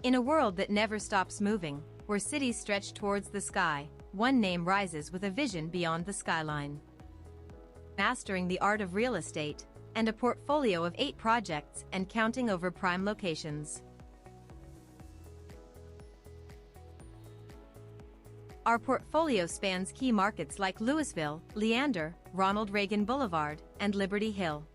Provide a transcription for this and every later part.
In a world that never stops moving, where cities stretch towards the sky, one name rises with a vision beyond the skyline. Mastering the art of real estate, and a portfolio of 8 projects and counting over prime locations. Our portfolio spans key markets like Louisville, Leander, Ronald Reagan Boulevard, and Liberty Hill.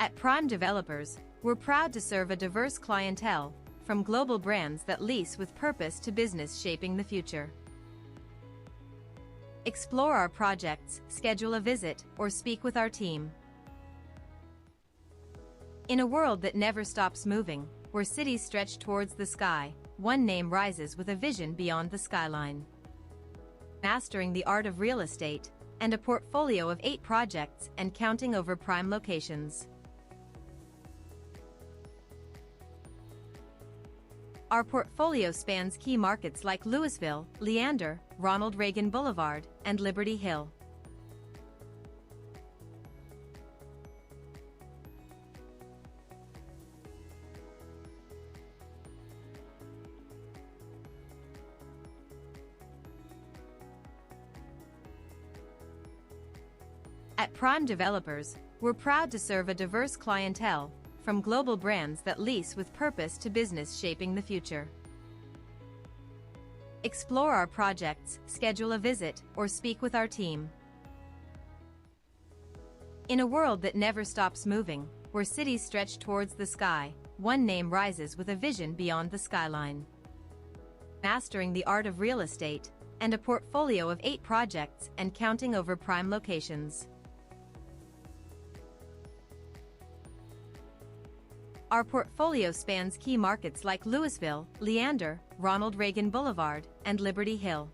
At Prime Developers, we're proud to serve a diverse clientele, from global brands that lease with purpose to business shaping the future. Explore our projects, schedule a visit, or speak with our team. In a world that never stops moving, where cities stretch towards the sky, one name rises with a vision beyond the skyline. Mastering the art of real estate, and a portfolio of 8 projects and counting over prime locations. Our portfolio spans key markets like Louisville, Leander, Ronald Reagan Boulevard, and Liberty Hill. At Prime Developers, we're proud to serve a diverse clientele, from global brands that lease with purpose to business shaping the future. Explore our projects, schedule a visit, or speak with our team. In a world that never stops moving, where cities stretch towards the sky, one name rises with a vision beyond the skyline. Mastering the art of real estate, and a portfolio of 8 projects and counting over prime locations. Our portfolio spans key markets like Louisville, Leander, Ronald Reagan Boulevard, and Liberty Hill.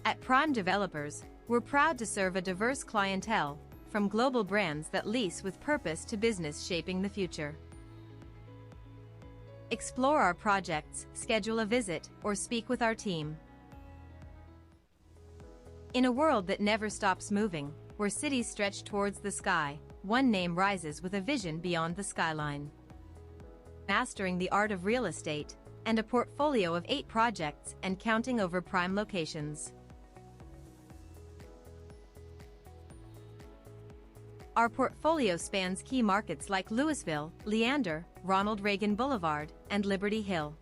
At Prime Developers, we're proud to serve a diverse clientele, from global brands that lease with purpose to business shaping the future. Explore our projects, schedule a visit, or speak with our team. In a world that never stops moving, where cities stretch towards the sky, one name rises with a vision beyond the skyline. Mastering the art of real estate, and a portfolio of 8 projects and counting over prime locations. Our portfolio spans key markets like Louisville, Leander, Ronald Reagan Boulevard, and Liberty Hill.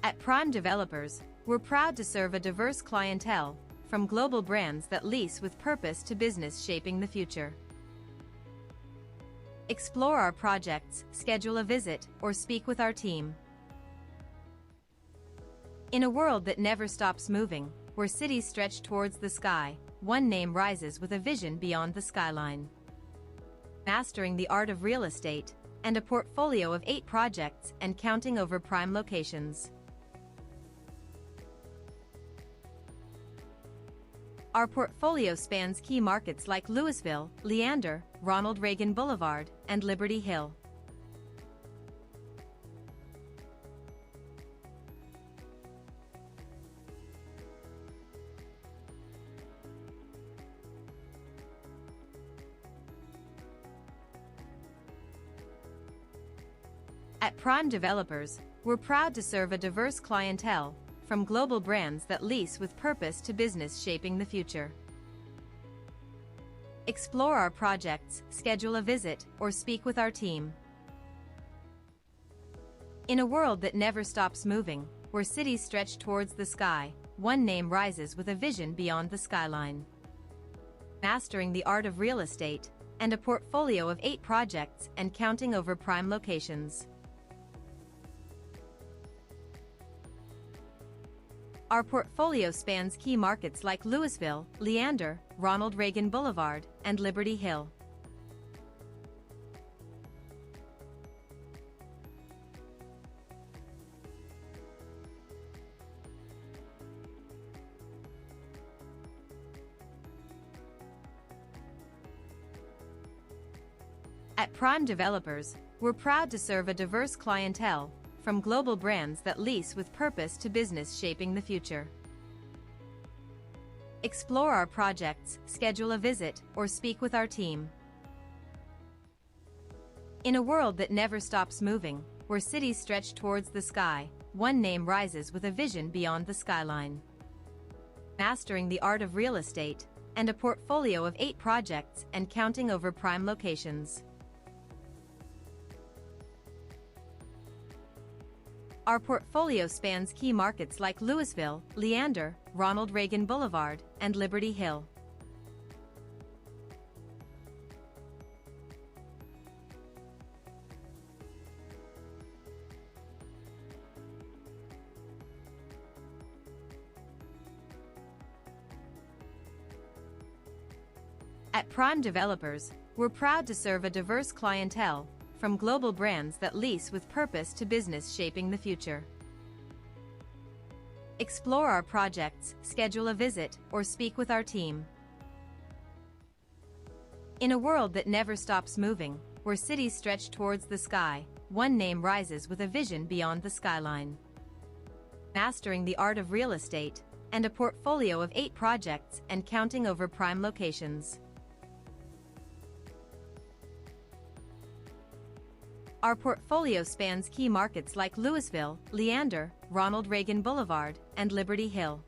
At Prime Developers, we're proud to serve a diverse clientele, from global brands that lease with purpose to business shaping the future. Explore our projects, schedule a visit, or speak with our team. In a world that never stops moving, where cities stretch towards the sky, one name rises with a vision beyond the skyline. Mastering the art of real estate, and a portfolio of 8 projects and counting over prime locations. Our portfolio spans key markets like Louisville, Leander, Ronald Reagan Boulevard, and Liberty Hill. At Prime Developers, we're proud to serve a diverse clientele, from global brands that lease with purpose to business shaping the future. Explore our projects, schedule a visit, or speak with our team. In a world that never stops moving, where cities stretch towards the sky, one name rises with a vision beyond the skyline. Mastering the art of real estate, and a portfolio of 8 projects and counting over prime locations. Our portfolio spans key markets like Louisville, Leander, Ronald Reagan Boulevard, and Liberty Hill. At Prime Developers, we're proud to serve a diverse clientele, from global brands that lease with purpose to business shaping the future. Explore our projects, schedule a visit, or speak with our team. In a world that never stops moving, where cities stretch towards the sky, one name rises with a vision beyond the skyline. Mastering the art of real estate, and a portfolio of 8 projects and counting over prime locations. Our portfolio spans key markets like Louisville, Leander, Ronald Reagan Boulevard, and Liberty Hill. At Prime Developers, we're proud to serve a diverse clientele, from global brands that lease with purpose to business shaping the future. Explore our projects, schedule a visit, or speak with our team. In a world that never stops moving, where cities stretch towards the sky, one name rises with a vision beyond the skyline. Mastering the art of real estate, and a portfolio of 8 projects and counting over prime locations. Our portfolio spans key markets like Louisville, Leander, Ronald Reagan Boulevard, and Liberty Hill.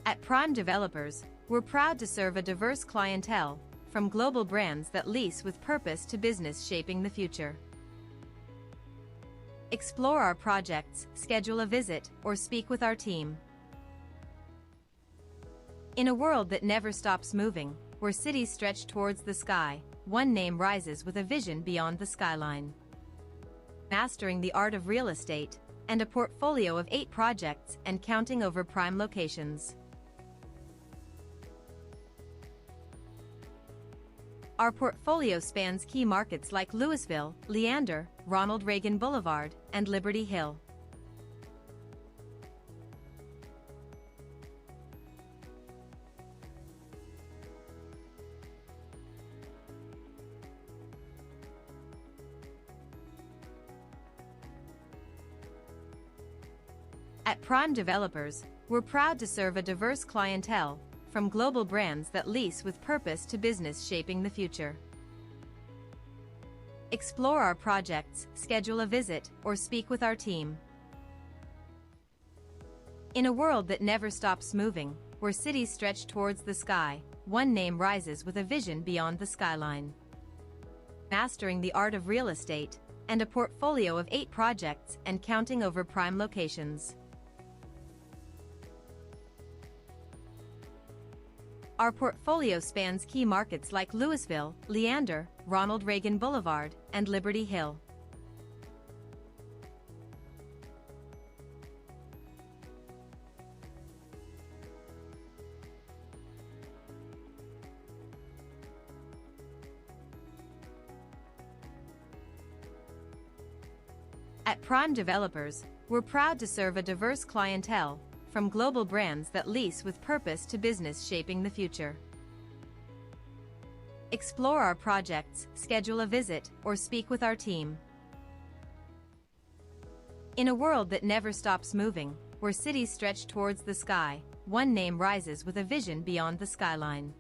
At Prime Developers, we're proud to serve a diverse clientele, from global brands that lease with purpose to business shaping the future. Explore our projects, schedule a visit, or speak with our team. In a world that never stops moving, where cities stretch towards the sky, one name rises with a vision beyond the skyline. Mastering the art of real estate, and a portfolio of 8 projects and counting over prime locations. Our portfolio spans key markets like Louisville, Leander, Ronald Reagan Boulevard, and Liberty Hill. At Prime Developers, we're proud to serve a diverse clientele, from global brands that lease with purpose to business shaping the future. Explore our projects, schedule a visit, or speak with our team. In a world that never stops moving, where cities stretch towards the sky, one name rises with a vision beyond the skyline. Mastering the art of real estate, and a portfolio of 8 projects and counting over prime locations. Our portfolio spans key markets like Louisville, Leander, Ronald Reagan Boulevard, and Liberty Hill. At Prime Developers, we're proud to serve a diverse clientele, from global brands that lease with purpose to business shaping the future. Explore our projects, schedule a visit, or speak with our team. In a world that never stops moving, where cities stretch towards the sky, one name rises with a vision beyond the skyline.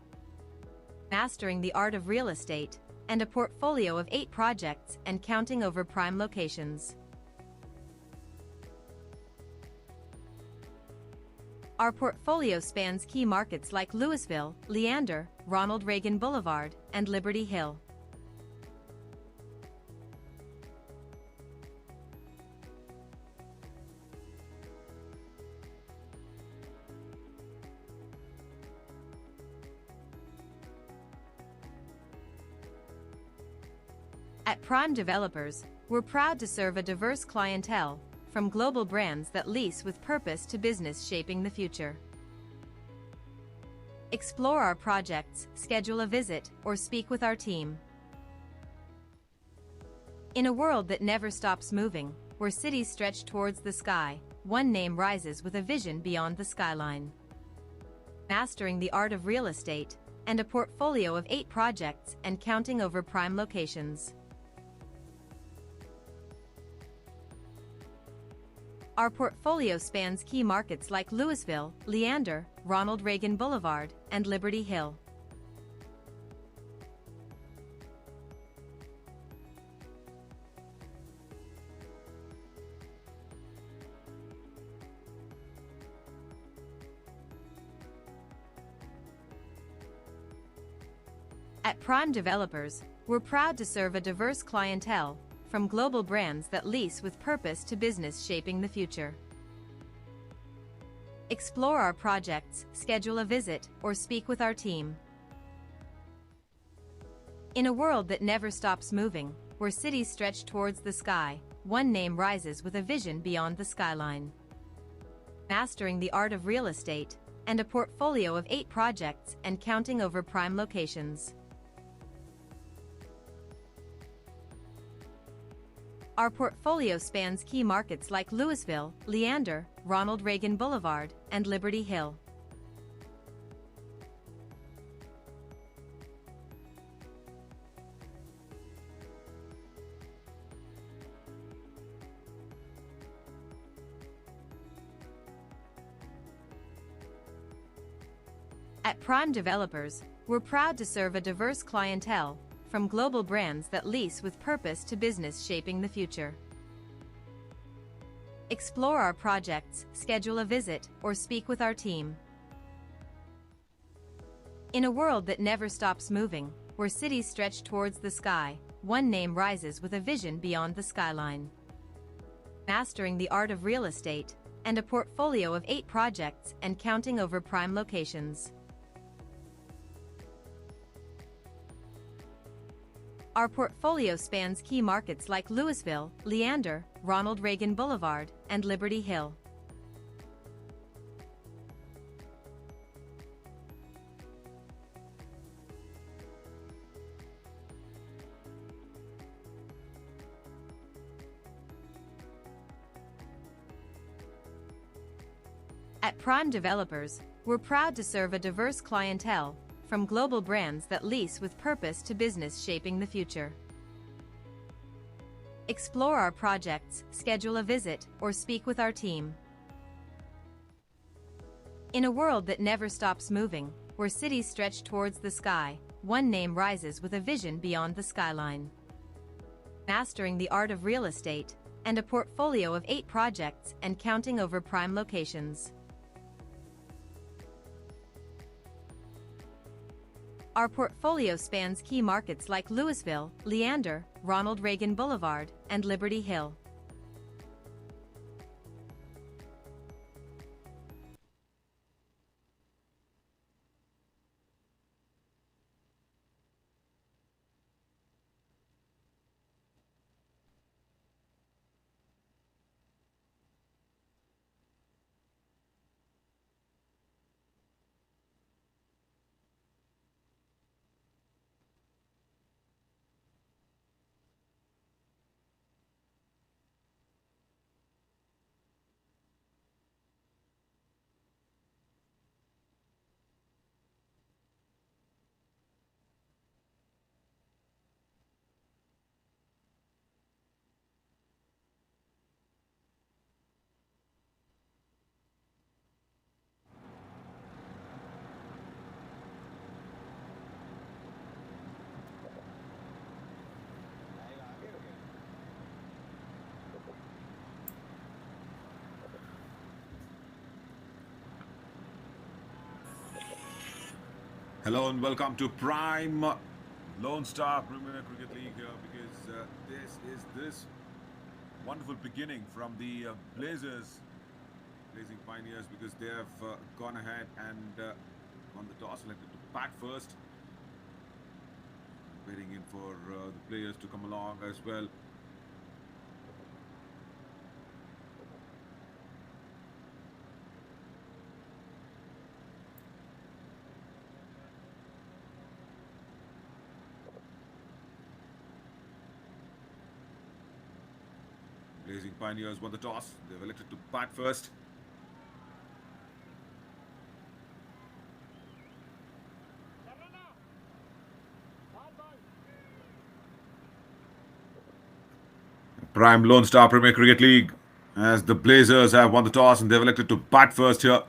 Mastering the art of real estate, and a portfolio of 8 projects and counting over prime locations. Our portfolio spans key markets like Louisville, Leander, Ronald Reagan Boulevard, and Liberty Hill. At Prime Developers, we're proud to serve a diverse clientele, from global brands that lease with purpose to business shaping the future. Explore our projects, schedule a visit, or speak with our team. In a world that never stops moving, where cities stretch towards the sky, one name rises with a vision beyond the skyline. Mastering the art of real estate, and a portfolio of 8 projects and counting over prime locations. Our portfolio spans key markets like Louisville, Leander, Ronald Reagan Boulevard, and Liberty Hill. At Prime Developers, we're proud to serve a diverse clientele, from global brands that lease with purpose to business shaping the future. Explore our projects, schedule a visit, or speak with our team. In a world that never stops moving, where cities stretch towards the sky, one name rises with a vision beyond the skyline. Mastering the art of real estate, and a portfolio of 8 projects and counting over prime locations. Our portfolio spans key markets like Louisville, Leander, Ronald Reagan Boulevard, and Liberty Hill. At Prime Developers, we're proud to serve a diverse clientele, from global brands that lease with purpose to business shaping the future. Explore our projects, schedule a visit, or speak with our team. In a world that never stops moving, where cities stretch towards the sky, one name rises with a vision beyond the skyline. Mastering the art of real estate, and a portfolio of 8 projects and counting over prime locations. Our portfolio spans key markets like Louisville, Leander, Ronald Reagan Boulevard, and Liberty Hill. At Prime Developers, we're proud to serve a diverse clientele, from global brands that lease with purpose to business shaping the future. Explore our projects, schedule a visit, or speak with our team. In a world that never stops moving, where cities stretch towards the sky, one name rises with a vision beyond the skyline. Mastering the art of real estate, and a portfolio of 8 projects and counting over prime locations. Our portfolio spans key markets like Louisville, Leander, Ronald Reagan Boulevard, and Liberty Hill. Hello and welcome to Prime Lone Star Premier Cricket League here because this wonderful beginning from the Blazing Pioneers, because they have gone ahead and on the toss selected to bat first. waiting in for the players to come along as well. Blazing Pioneers won the toss. They've elected to bat first. Prime Lone Star Premier Cricket League, as the Blazers have won the toss and they've elected to bat first here.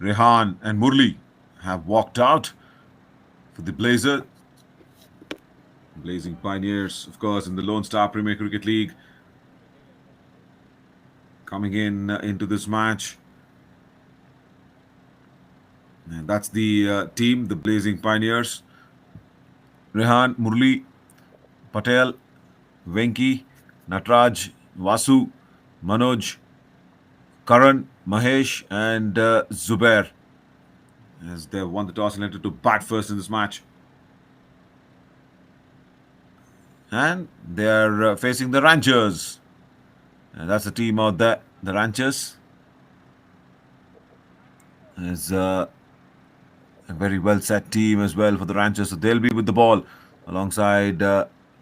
Rehan and Murli have walked out for the Blazers. Blazing Pioneers, of course, in the Lone Star Premier Cricket League, coming in into this match. And that's the team, the Blazing Pioneers. Rehan, Murli, Patel, Venki, Natraj, Vasu, Manoj, Karan, Mahesh, and Zubair, as they won the toss and elected to bat first in this match. And they are facing the Ranchers. And that's the team out there, the Ranchers. It's a very well set team as well for the Ranchers. So they'll be with the ball alongside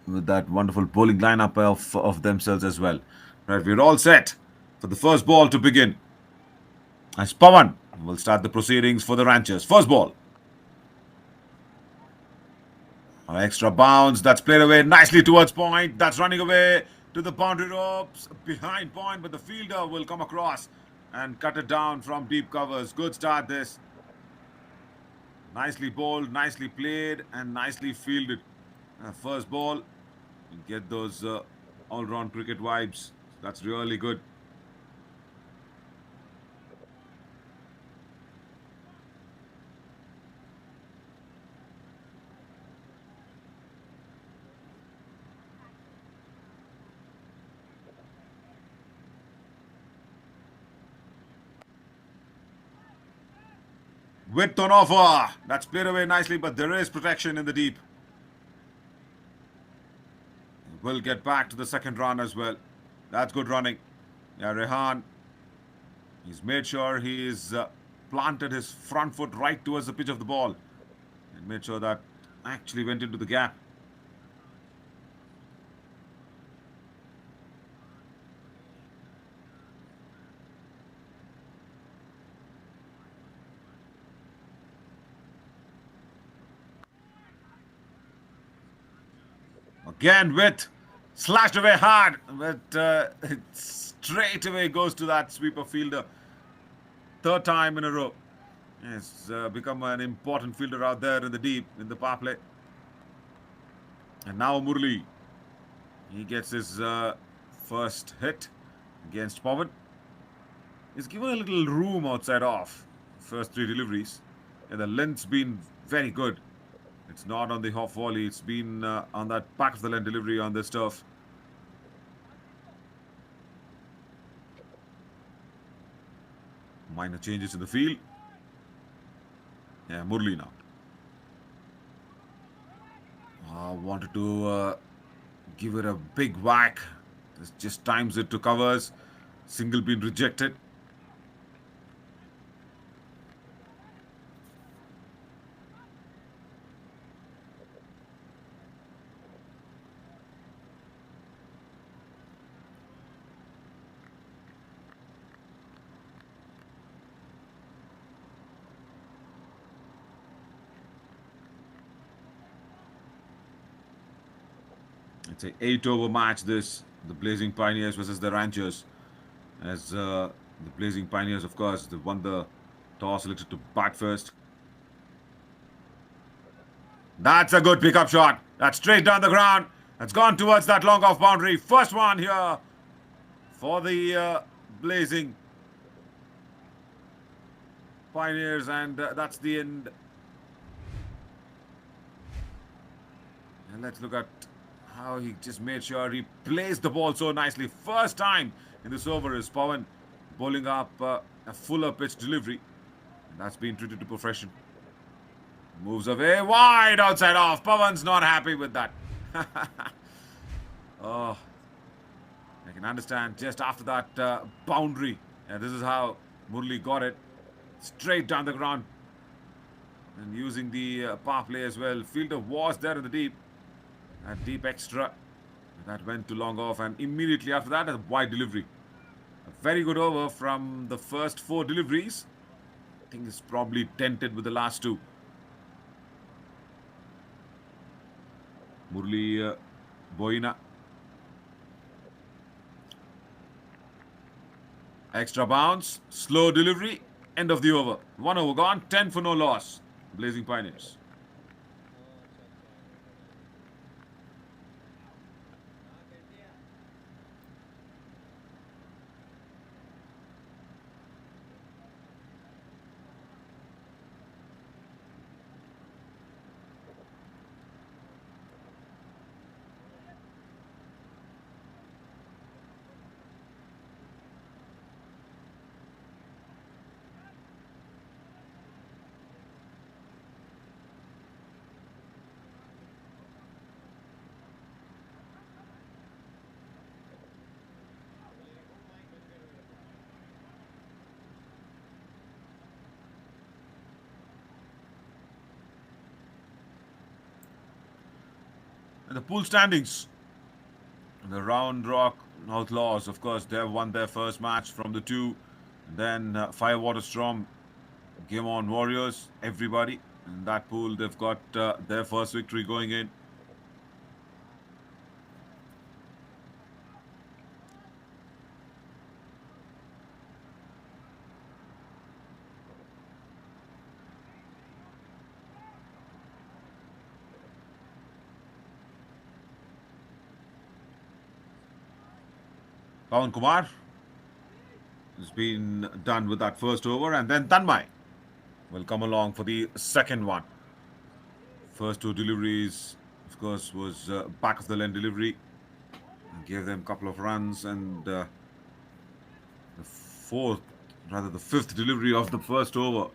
with that wonderful bowling lineup of themselves as well. Right, we're all set for the first ball to begin. As Pawan will start the proceedings for the Ranchers. First ball. An extra bounce. That's played away nicely towards point. That's running away to the boundary ropes. Behind point, but the fielder will come across and cut it down from deep covers. Good start this. Nicely bowled, nicely played, and nicely fielded. First ball. You get those all-round cricket vibes. That's really good. Width on offer. That's played away nicely, but there is protection in the deep. Will get back to the second run as well. That's good running. Yeah, Rehan. He's made sure he's planted his front foot right towards the pitch of the ball and made sure that actually went into the gap. Again with slashed away hard, but it straight away goes to that sweeper fielder. Third time in a row. He's become an important fielder out there in the deep, in the power play. And now Murli. He gets his first hit against Pawan. He's given a little room outside off. First three deliveries. And the length's been very good. It's not on the off volley. It's been on that back of the line delivery on this turf. Minor changes in the field. Yeah, Murli now. Wanted to give it a big whack. This just times it to covers. Single been rejected. It's an 8-over match this. The Blazing Pioneers versus the Ranchers. As the Blazing Pioneers, of course, they won the toss, elected to bat first. That's a good pickup shot. That's straight down the ground. That's gone towards that long off boundary. First one here for the Blazing. Pioneers, and that's the end. And let's look at how he just made sure he placed the ball so nicely. First time in this over is Pawan bowling up a fuller pitch delivery. And that's been treated to perfection. Moves away wide outside off. Pawan's not happy with that. Oh, I can understand just after that boundary. And this is how Murli got it. Straight down the ground. And using the power play as well. Fielder was there in the deep. A deep extra. That went to long off. And immediately after that, a wide delivery. A very good over from the first 4 deliveries. I think it's probably dented with the last 2. Murli Boina. Extra bounce, slow delivery, end of the over. 1 over gone, 10 for no loss. Blazing Pioneers. And the pool standings. The Round Rock Outlaws, of course, they have won their first match from the 2. Then Firewater Storm, Game On Warriors, everybody. In that pool, they've got their first victory going in. Pawan Kumar has been done with that first over, and then Tanmay will come along for the second one. First 2 deliveries, of course, was back of the lane delivery. Gave them a couple of runs, and the 5th delivery of the first over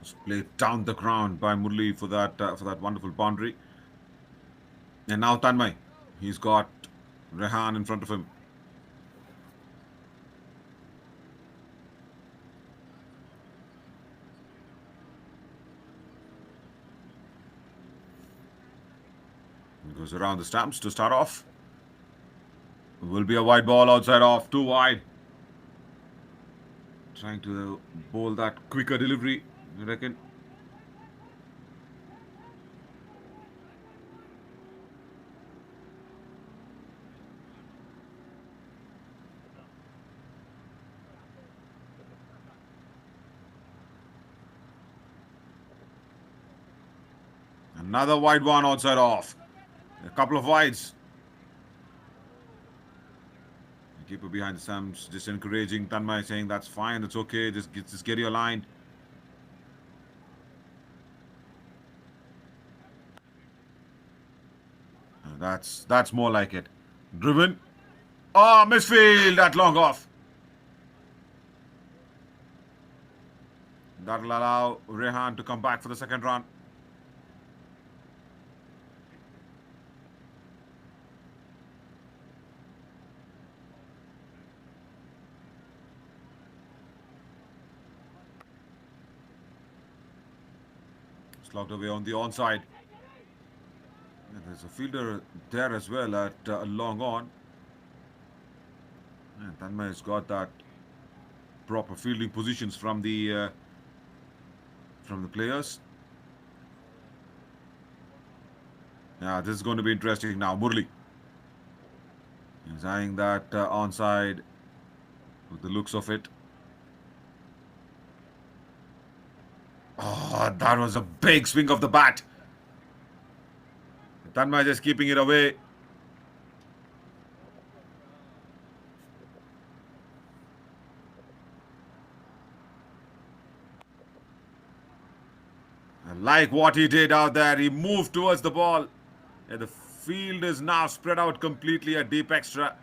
was played down the ground by Murli for that wonderful boundary. And now Tanmay, he's got Rehan in front of him. He goes around the stumps to start off. Will be a wide ball outside off, 2 wide. Trying to bowl that quicker delivery, you reckon? Another wide one outside off. A couple of wides. Keeper behind the stumps, just encouraging Tanmay, saying that's fine, that's okay, just get your line. That's more like it. Driven. Oh, misfield, that long off. That'll allow Rehan to come back for the second run. Slogged away on the onside. And there's a fielder there as well at long on. And Tanmay has got that proper fielding positions from the players. Yeah, this is going to be interesting now. Murli. He's eyeing that onside with the looks of it. Oh, that was a big swing of the bat. Tanmay just keeping it away. Like what he did out there, he moved towards the ball. And the field is now spread out completely at deep extra.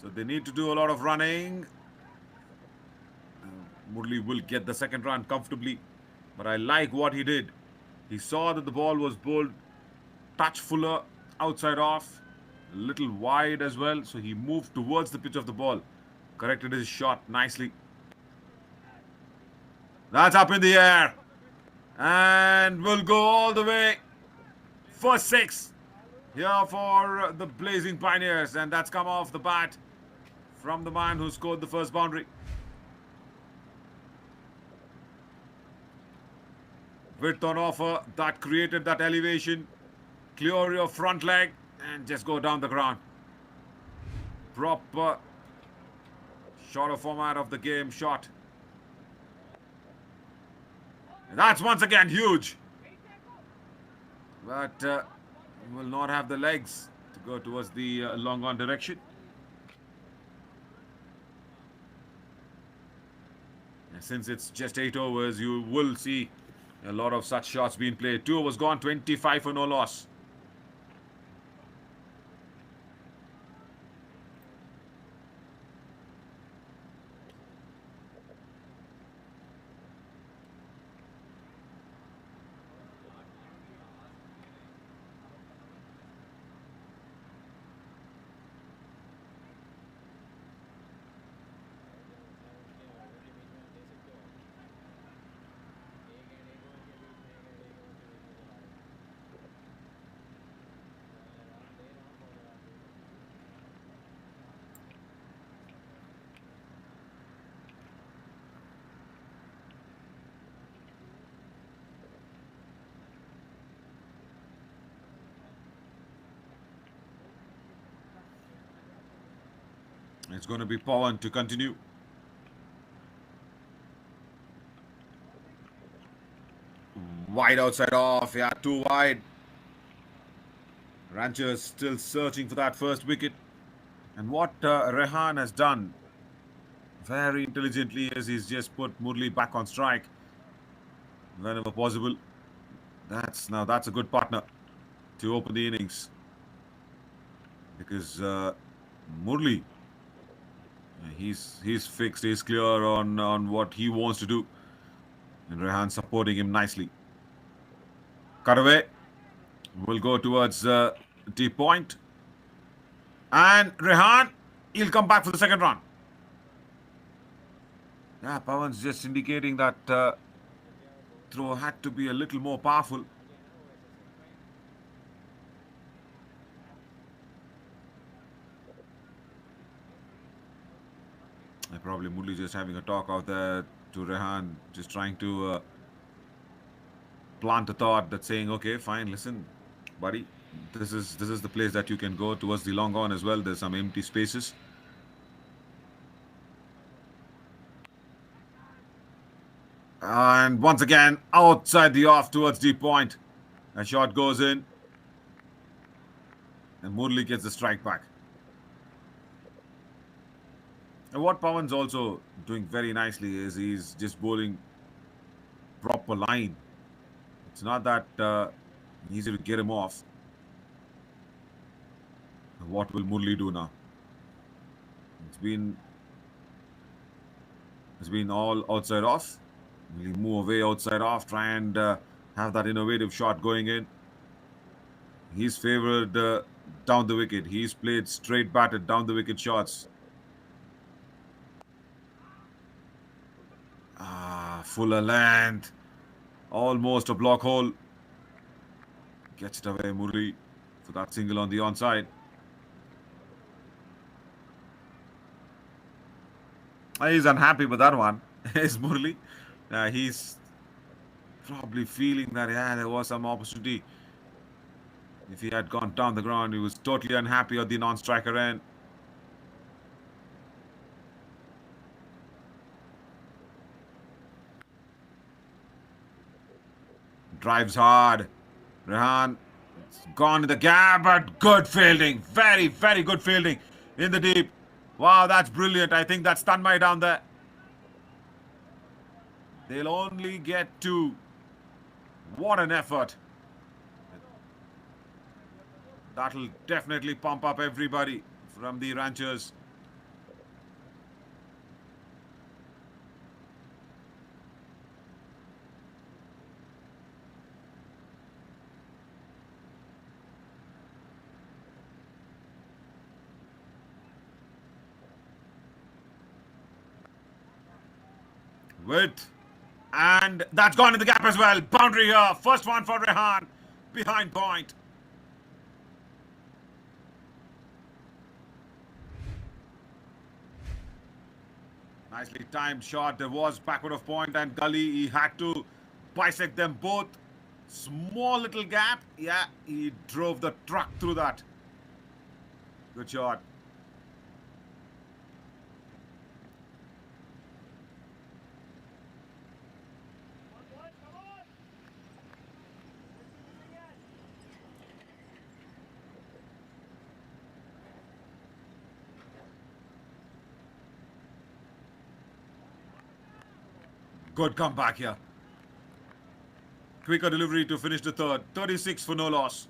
So they need to do a lot of running. Murli will get the second run comfortably. But I like what he did. He saw that the ball was bowled touch fuller, outside off, a little wide as well. So he moved towards the pitch of the ball. Corrected his shot nicely. That's up in the air. And will go all the way for 6 here for the Blazing Pioneers. And that's come off the bat from the man who scored the first boundary. Width on offer, that created that elevation. Clear your front leg and just go down the ground. Proper shorter format of the game shot. And that's once again huge. But will not have the legs to go towards the long on direction. And since it's just 8 overs, you will see a lot of such shots being played. 2 overs gone, 25 for no loss. It's going to be Pawan to continue. Wide outside off. Yeah, too wide. Ranchers still searching for that first wicket. And what Rehan has done very intelligently is he's just put Murli back on strike whenever possible. That's a good partner to open the innings. Because Murli, he's fixed, he's clear on what he wants to do. And Rehan supporting him nicely. Cut away. Will go towards deep point. And Rehan, he'll come back for the second run. Yeah, Pawan's just indicating that throw had to be a little more powerful. Probably Murli just having a talk out there to Rehan, just trying to plant a thought that's saying, okay, fine, listen, buddy, this is the place that you can go towards the long on as well. There's some empty spaces. And once again, outside the off towards deep point. A shot goes in. And Murli gets the strike back. And what Pawan's also doing very nicely is he's just bowling proper line. It's not that easy to get him off. What will Murli do now? It's been all outside off. Will he move away outside off, try and have that innovative shot going in? He's favoured down the wicket. He's played straight batted down the wicket shots. Fuller length. Almost a block hole. Gets it away, Murli, for that single on the onside. He's unhappy with that one. Is Murli. He's probably feeling that, yeah, there was some opportunity. If he had gone down the ground, he was totally unhappy at the non-striker end. Drives hard. Rehan, it's gone in the gap, but good fielding. Very, very good fielding in the deep. Wow, that's brilliant. I think that's Tanmay down there. They'll only get 2. What an effort. That'll definitely pump up everybody from the Ranchers. With, and that's gone in the gap as well. Boundary here. First one for Rehan. Behind point. Nicely timed shot. There was backward of point and Gully. He had to bisect them both. Small little gap. Yeah, he drove the truck through that. Good shot. Good comeback here. Quicker delivery to finish the third. 36 for no loss.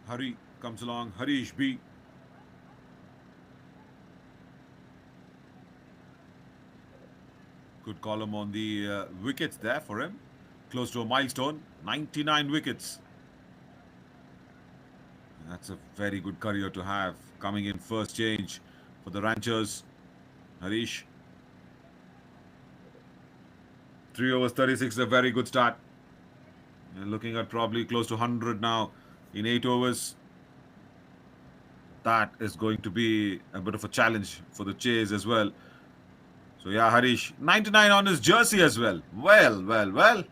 Hari comes along. Harish B. Good column on the wickets there for him. Close to a milestone. 99 wickets. That's a very good career to have. Coming in first change for the Ranchers. Harish. 3 overs 36 is a very good start. You're looking at probably close to 100 now in 8 overs. That is going to be a bit of a challenge for the chase as well. So yeah, Harish, 99 on his jersey as well. Well.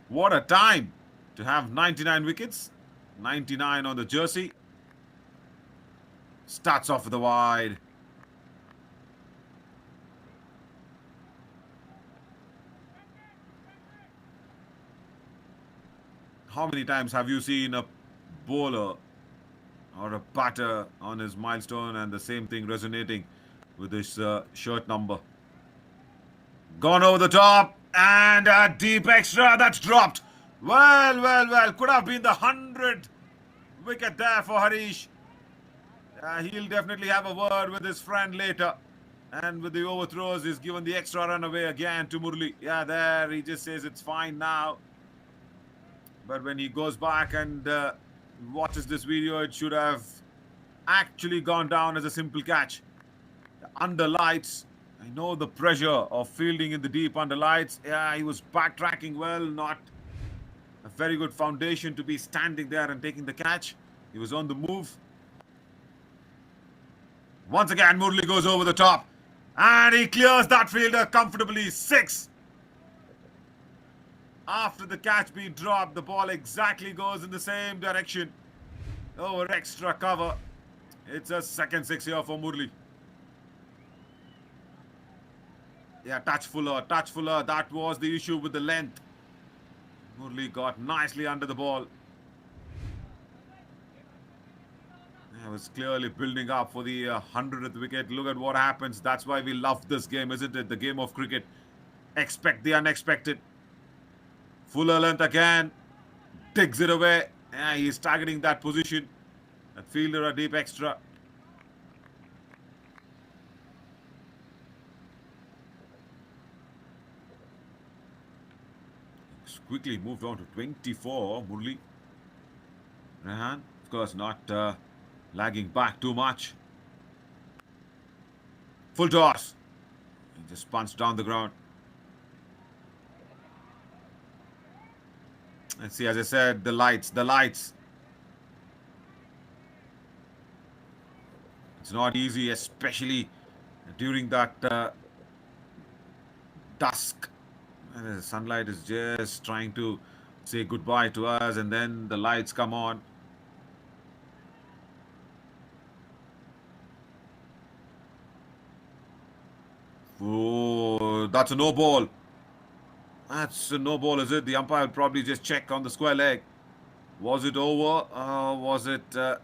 What a time to have 99 wickets. 99 on the jersey. Starts off with the wide. How many times have you seen a bowler or a batter on his milestone and the same thing resonating with his shirt number? Gone over the top and a deep extra that's dropped. Well. Could have been the 100th wicket there for Harish. He'll definitely have a word with his friend later. And with the overthrows, he's given the extra run away again to Murli. Yeah, there he just says it's fine now. But when he goes back and watches this video, it should have actually gone down as a simple catch. Under lights, I know the pressure of fielding in the deep under lights. Yeah, he was backtracking well, not a very good foundation to be standing there and taking the catch. He was on the move. Once again, Murli goes over the top. And he clears that fielder comfortably. 6. After the catch being dropped, the ball exactly goes in the same direction. Over extra cover. It's a second 6 here for Murli. Yeah, touch fuller. That was the issue with the length. Murli got nicely under the ball. I was clearly building up for the 100th wicket. Look at what happens. That's why we love this game, isn't it? The game of cricket. Expect the unexpected. Fuller length again. Digs it away. Yeah, he's targeting that position. That fielder a deep extra. Quickly moved on to 24. Murli. Rehan, of course, not lagging back too much. Full toss. He just punched down the ground. And see, as I said, the lights. It's not easy, especially during that dusk. And the sunlight is just trying to say goodbye to us, and then the lights come on. Oh, that's a no ball. That's a no ball, is it? The umpire will probably just check on the square leg. Was it over? Was it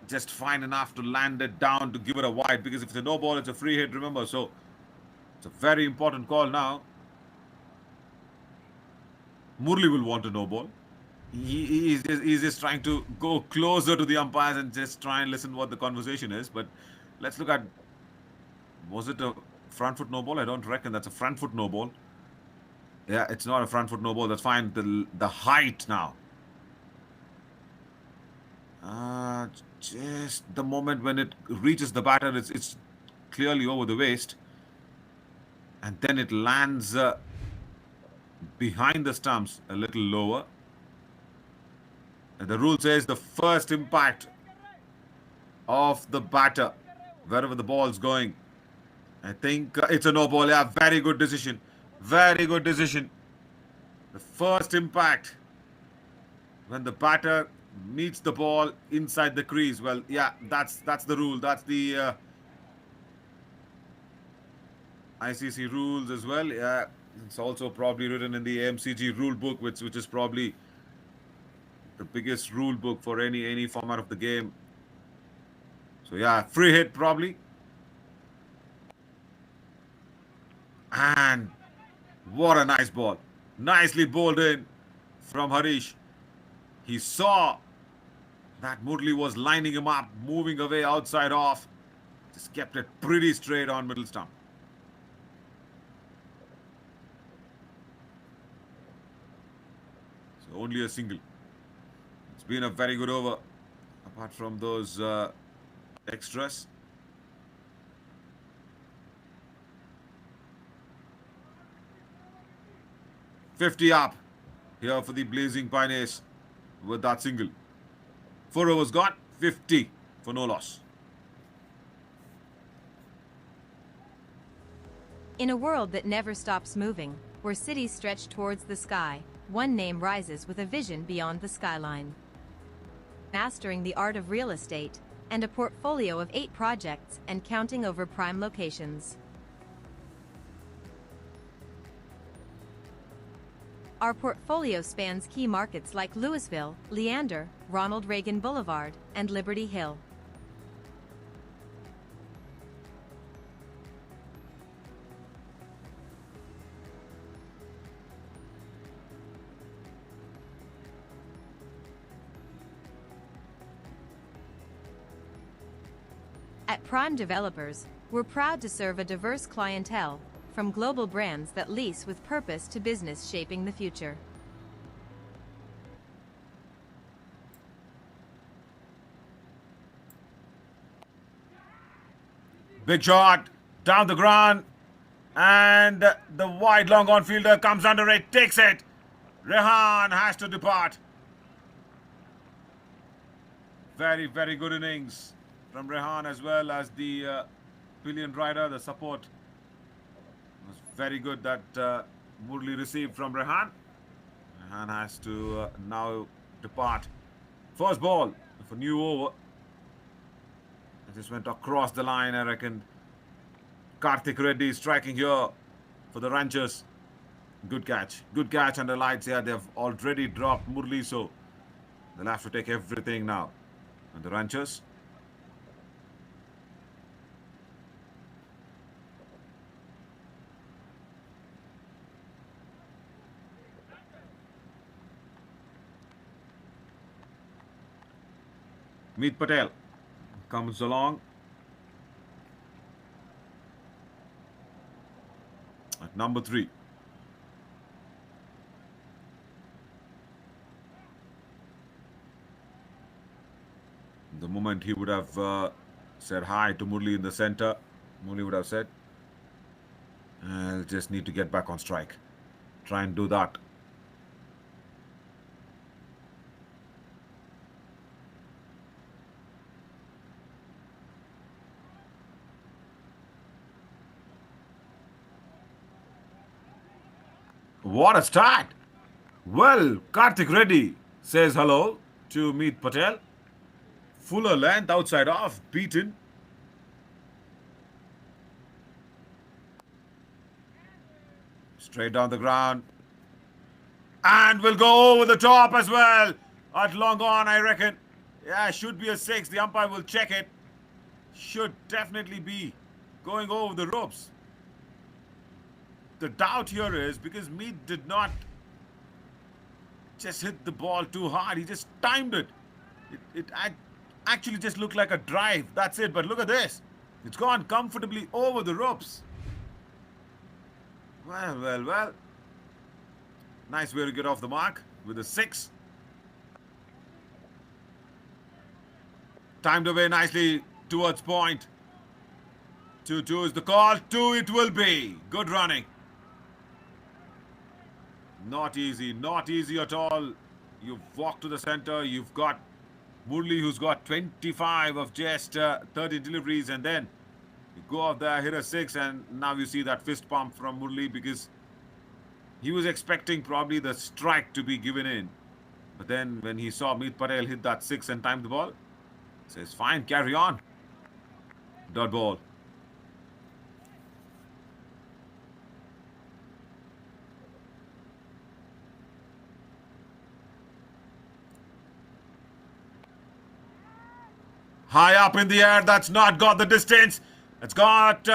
just fine enough to land it down to give it a wide? Because if it's a no ball, it's a free hit, remember. So it's a very important call now. Murli will want a no ball. He's just trying to go closer to the umpires and just try and listen what the conversation is. But let's look at, was it a front foot no ball? I don't reckon that's a front foot no ball. Yeah, it's not a front foot no ball. That's fine. The height now. Just the moment when it reaches the batter, it's clearly over the waist. And then it lands behind the stumps a little lower. And the rule says the first impact of the batter, wherever the ball's going. I think it's a no ball. Yeah, very good decision. Very good decision. The first impact when the batter meets the ball inside the crease. Well, yeah, that's the rule. That's the ICC rules as well. Yeah, it's also probably written in the AMCG rule book, which is probably the biggest rule book for any format of the game. So yeah, free hit probably. And what a nice ball. Nicely bowled in from Harish. He saw that Murli was lining him up, moving away outside off. Just kept it pretty straight on middle stump. So only a single. It's been a very good over, apart from those extras. $50 up here for the Blazing Pioneers with that single. 4 overs gone, 50 for no loss. In a world that never stops moving, where cities stretch towards the sky, one name rises with a vision beyond the skyline. Mastering the art of real estate and a portfolio of 8 projects and counting over prime locations. Our portfolio spans key markets like Louisville, Leander, Ronald Reagan Boulevard, and Liberty Hill. At Prime Developers, we're proud to serve a diverse clientele, from global brands that lease with purpose to business shaping the future. Big shot, down the ground, and the wide long on fielder comes under it, takes it. Rehan has to depart. Very, very good innings from Rehan, as well as the pillion rider. The support was very good that Murli received from Rehan. Rehan has to now depart. First ball for new over. It just went across the line, I reckon. Karthik Reddy striking here for the Ranchers. Good catch. Good catch under lights here. They've already dropped Murli, so they'll have to take everything now. And the Ranchers. Meet Patel comes along at number 3. The moment he would have said hi to Murli in the center, Murli would have said, I'll just need to get back on strike. Try and do that. What a start! Well, Karthik Reddy says hello to Meet Patel. Fuller length, outside off, beaten. Straight down the ground. And will go over the top as well. At long on, I reckon. Yeah, should be a 6. The umpire will check it. Should definitely be going over the ropes. The doubt here is because Meet did not just hit the ball too hard. He just timed it. It actually just looked like a drive. That's it. But look at this. It's gone comfortably over the ropes. Well. Nice way to get off the mark with a 6. Timed away nicely towards point. 2-2 is the call. 2 it will be. Good running. Not easy at all. You've walked to the center. You've got Murli, who's got 25 of just 30 deliveries, and then you go out there, hit a 6, and now you see that fist pump from Murli because he was expecting probably the strike to be given in. But then when he saw Meet Patel hit that 6 and time the ball, he says, fine, carry on. Dot ball. High up in the air, that's not got the distance. It's got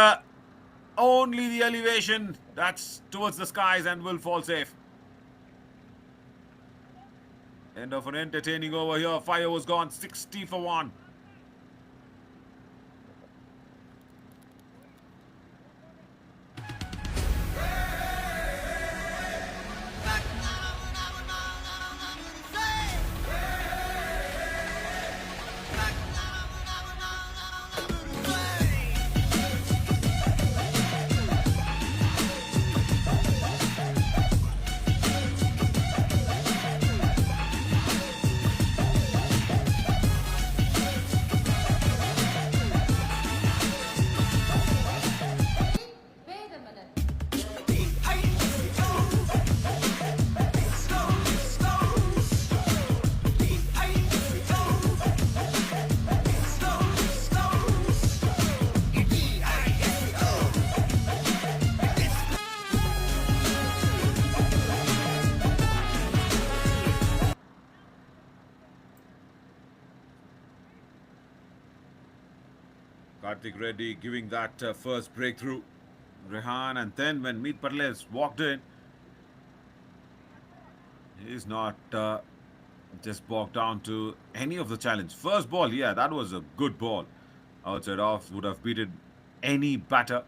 only the elevation. That's towards the skies and will fall safe. End of an entertaining over here. Fire was gone 60 for 1. Karthik Reddy giving that first breakthrough. Rehan, and then when Meet Patel walked in, he's not just bogged down to any of the challenge. First ball, yeah, that was a good ball. Outside off, would have beaten any batter.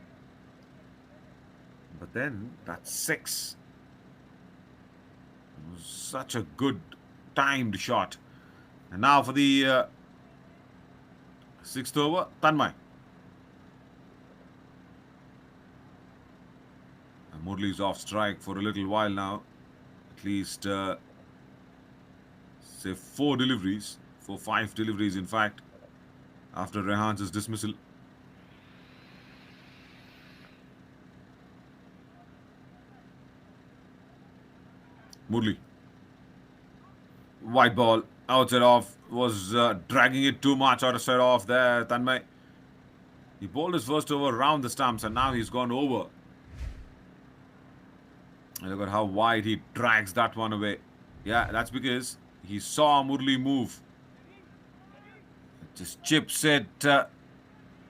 But then that 6 was such a good timed shot. And now for the 6th over, Tanmay. Murli's off strike for a little while now. At least, say 4 deliveries. 5 deliveries, in fact, after Rehan's dismissal. Murli. White ball. Outside off. Was dragging it too much outside off there, Tanmay. He bowled his first over round the stumps and now he's gone over. And look at how wide he drags that one away. Yeah, that's because he saw Murli move. Just chips it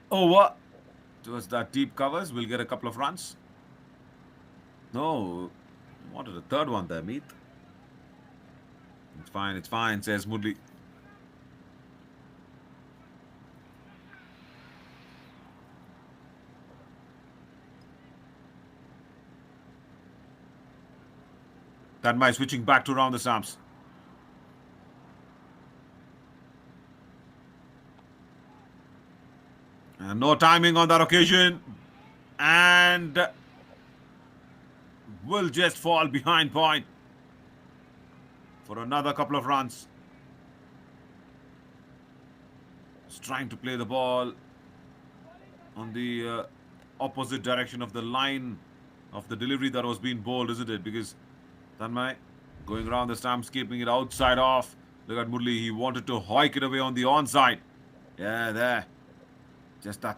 over towards that deep covers. We'll get a couple of runs. No, wanted a third one there, Meet. It's fine, says Murli. Tanmay switching back to around the stumps. And no timing on that occasion. And will just fall behind point for another couple of runs. He's trying to play the ball on the opposite direction of the line of the delivery that was being bowled, isn't it? Because Tanmay going around the stumps, keeping it outside off. Look at Murli. He wanted to hoik it away on the onside. Yeah, there. Just that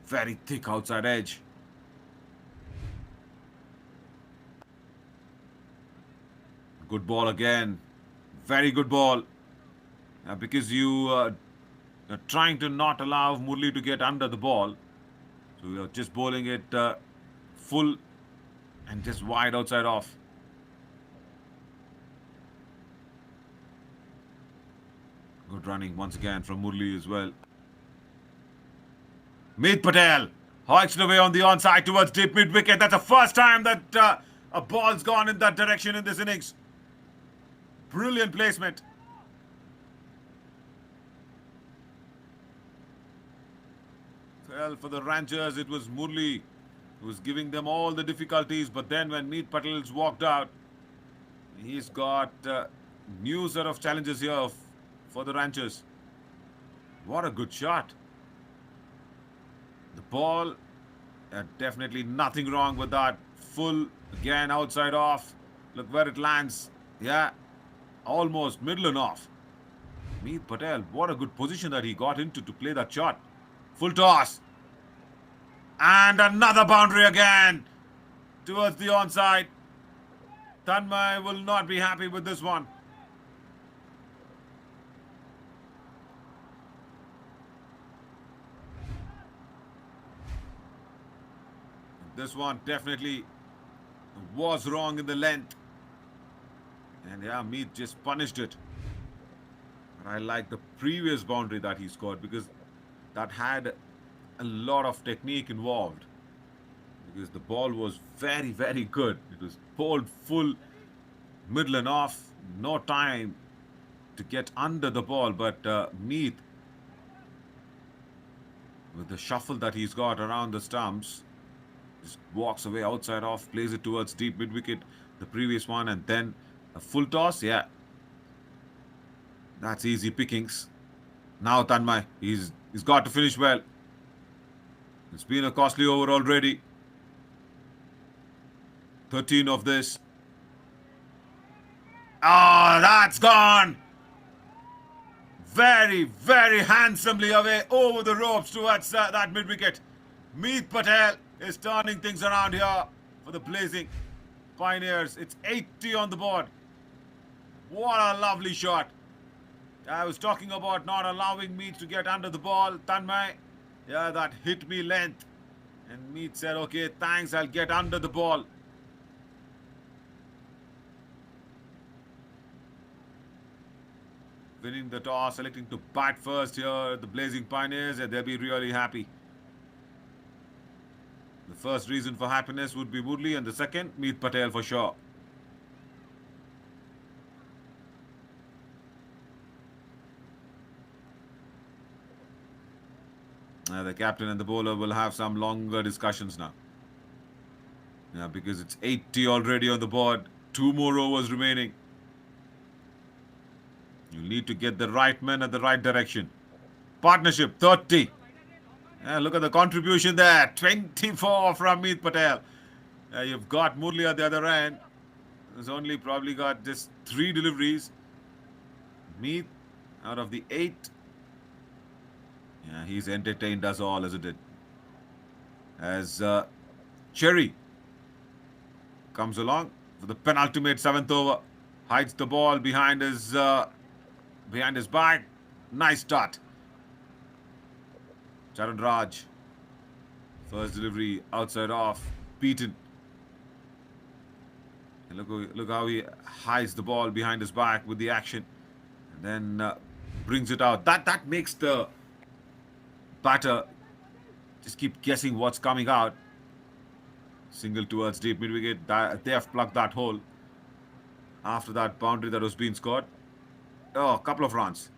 very thick outside edge. Good ball again. Very good ball. Because you are trying to not allow Murli to get under the ball. So you're just bowling it full and just wide outside off. Good running once again from Murli as well. Meet Patel hoiks it away on the onside towards deep mid wicket. That's the first time that a ball's gone in that direction in this innings. Brilliant placement. Well, for the Rangers, it was Murli who was giving them all the difficulties. But then when Meet Patel's walked out, he's got new set of challenges here for the Rangers. What a good shot. The ball, definitely nothing wrong with that. Full, again, outside off. Look where it lands. Yeah, almost middle and off. Meet Patel, what a good position that he got into to play that shot. Full toss. And another boundary again towards the onside. Tanmay will not be happy with this one. This one definitely was wrong in the length. And yeah, Meet just punished it. But I like the previous boundary that he scored because that had a lot of technique involved. Because the ball was very, very good. It was bowled full, middle and off. No time to get under the ball. But Meet, with the shuffle that he's got around the stumps, just walks away outside off, plays it towards deep mid wicket, the previous one, and then a full toss. Yeah, that's easy pickings. Now Tanmay, he's got to finish well. It's been a costly over already. 13 of this. Oh, that's gone. Very, very handsomely away over the ropes towards that mid wicket. Meet Patel is turning things around here for the Blazing Pioneers. It's 80 on the board. What a lovely shot. I was talking about not allowing Meet to get under the ball. Tanmay, yeah, that hit me length. And Meet said, okay, thanks, I'll get under the ball. Winning the toss, selecting to bat first here, the Blazing Pioneers, and they'll be really happy. The first reason for happiness would be Murli, and the second, Meet Patel for sure. The captain and the bowler will have some longer discussions now. Yeah, because it's 80 already on the board. 2 more overs remaining. You need to get the right men at the right direction. Partnership, 30. Yeah, look at the contribution there. 24 from Meet Patel. You've got Murli at the other end. He's only probably got just 3 deliveries. Meet out of the 8. Yeah, he's entertained us all, isn't it? As Cherry comes along for the penultimate 7th over. Hides the ball behind his back. Nice start. Charan Raj. First delivery outside off. Beaten. And look how he hides the ball behind his back with the action. And then brings it out. That makes the batter just keep guessing what's coming out. Single towards deep mid wicket. They have plugged that hole. after that boundary that was being scored. Oh, a couple of runs.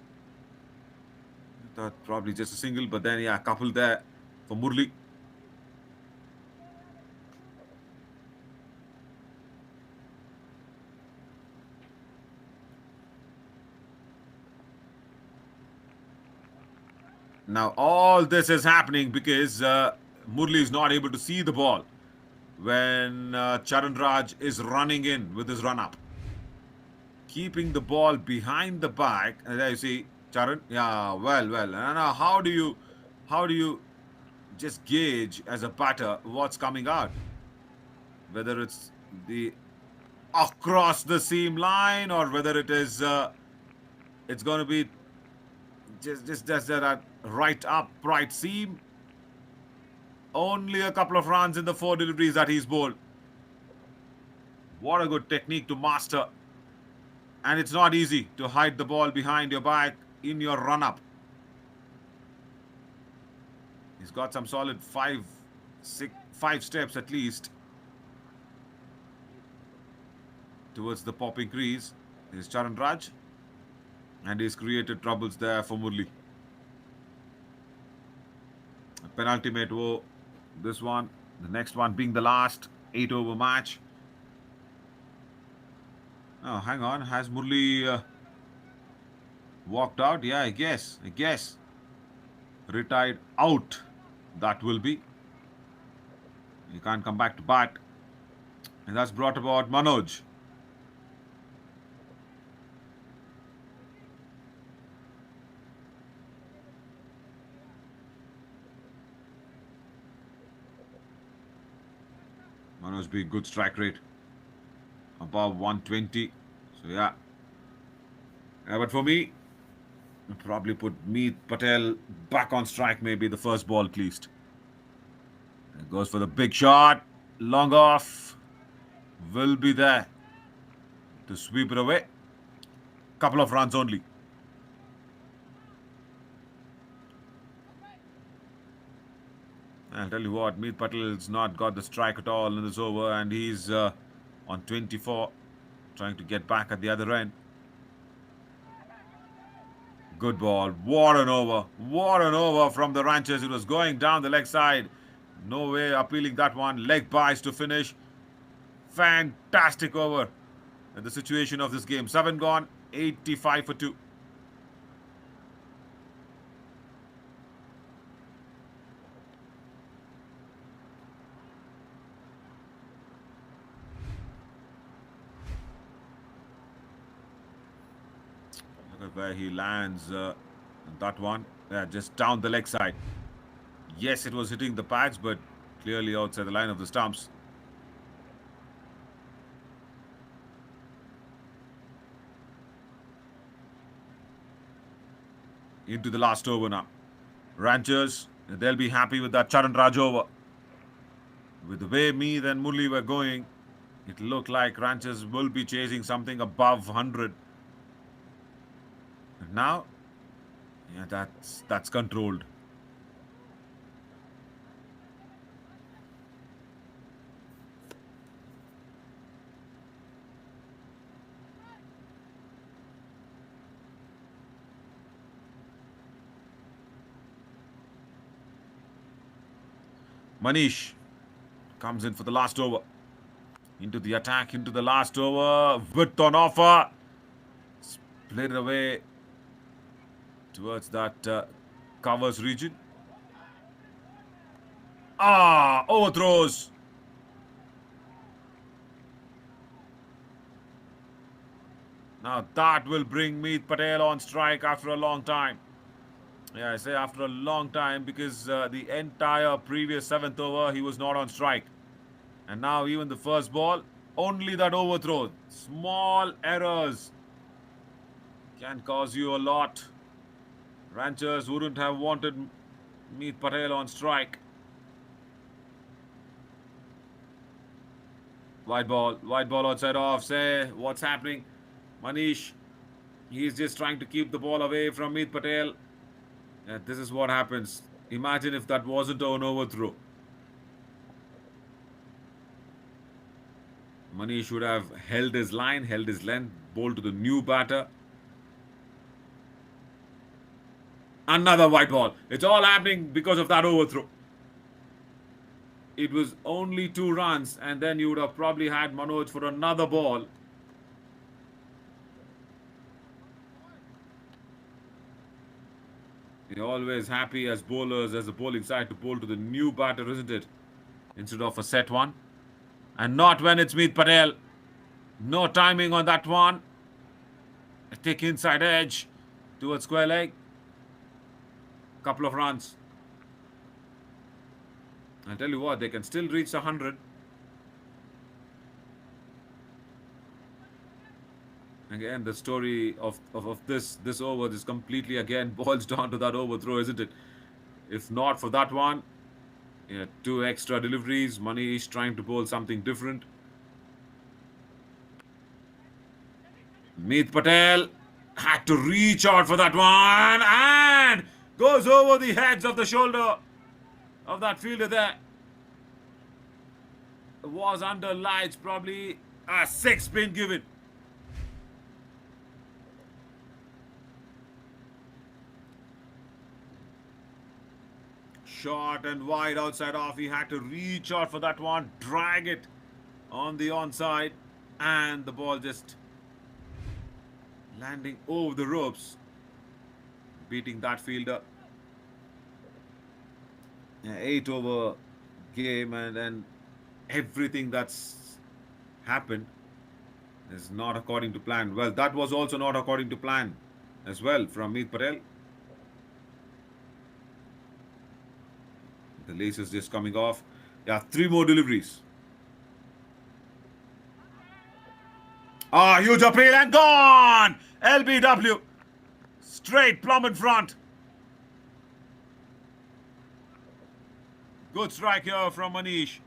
Thought probably just a single, but then yeah, a couple there for Murli. Now all this is happening because Murli is not able to see the ball when Charan Raj is running in with his run up, keeping the ball behind the back. And there you see Charan. Yeah, well. And now how do you just gauge as a batter what's coming out? Whether it's the across the seam line or whether it is it's going to be just that right up right seam. Only a couple of runs in the 4 deliveries that he's bowled. What a good technique to master. And it's not easy to hide the ball behind your back in your run up. He's got some solid five steps at least towards the popping crease. Here's Charan Raj. And he's created troubles there for Murli. A penultimate over. This one, the next one being the last 8-over match. Oh, hang on. Has Murli walked out? Yeah, I guess. Retired out. That will be. He can't come back to bat. And that's brought about Manoj. Manoj being good strike rate. Above 120. So yeah. But for me, I'll probably put Meet Patel back on strike, maybe the first ball at least. It goes for the big shot. Long off. Will be there to sweep it away. Couple of runs only. I'll tell you what, Meet Patel's not got the strike at all in this over, and he's on 24, trying to get back at the other end. Good ball. What an over. What an over from the Ranchers. It was going down the leg side. No way appealing that one. Leg buys to finish. Fantastic over. And the situation of this game. 7 gone, 85 for 2. Look at where he lands that one. Yeah, just down the leg side. Yes, it was hitting the pads, but clearly outside the line of the stumps. Into the last over now. Ranchers, they'll be happy with that Charan Raj over. With the way Meet and Murli were going, it looked like Ranchers will be chasing something above 100. And now, yeah, that's controlled. Manish comes in for the last over. Into the attack, into the last over. Width on offer. Split it away towards that covers region. Overthrows. Now that will bring Meet Patel on strike after a long time. Yeah, I say after a long time because the entire previous 7th over, he was not on strike. And now even the first ball, only that overthrow. Small errors can cause you a lot. Ranchers wouldn't have wanted Meet Patel on strike. White ball outside off. Say, what's happening? Manish, he's just trying to keep the ball away from Meet Patel. This is what happens. Imagine if that wasn't an overthrow. Manish should have held his line, held his length, bowled to the new batter. Another white ball. It's all happening because of that overthrow. It was only 2 runs, and then you would have probably had Manoj for another ball. You're always happy as bowlers, as the bowling side, to bowl to the new batter, isn't it? Instead of a set one. And not when it's Meet Patel. No timing on that one. A thick inside edge towards square leg. Couple of runs. I'll tell you what, they can still reach 100. Again, the story of this over is completely again boils down to that overthrow, isn't it? If not for that one, yeah, 2 extra deliveries. Manish trying to bowl something different. Meet Patel had to reach out for that one and goes over the heads of the shoulder of that fielder there. It was under lights, probably a 6 been given. Short and wide outside off. He had to reach out for that one, drag it on the onside, and the ball just landing over the ropes, beating that fielder. 8-over game, and then everything that's happened is not according to plan. Well, that was also not according to plan as well from Meet Patel. The laces just coming off. Yeah, 3 more deliveries. Huge appeal and gone! LBW. Straight plumb in front. Good strike here from Manish.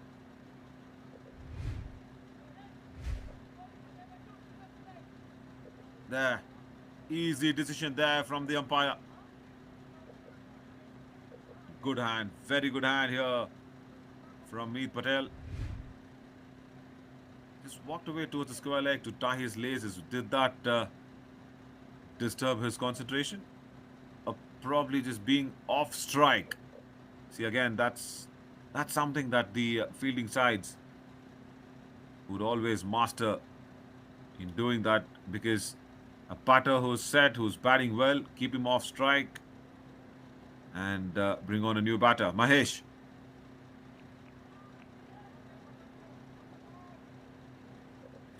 There. Easy decision there from the umpire. Good hand. Very good hand here from Meet Patel. Just walked away towards the square leg to tie his laces. Did that disturb his concentration? Or probably just being off strike? See, again, that's something that the fielding sides would always master in doing that, because a batter who's set, who's batting well, keep him off strike and bring on a new batter. Mahesh.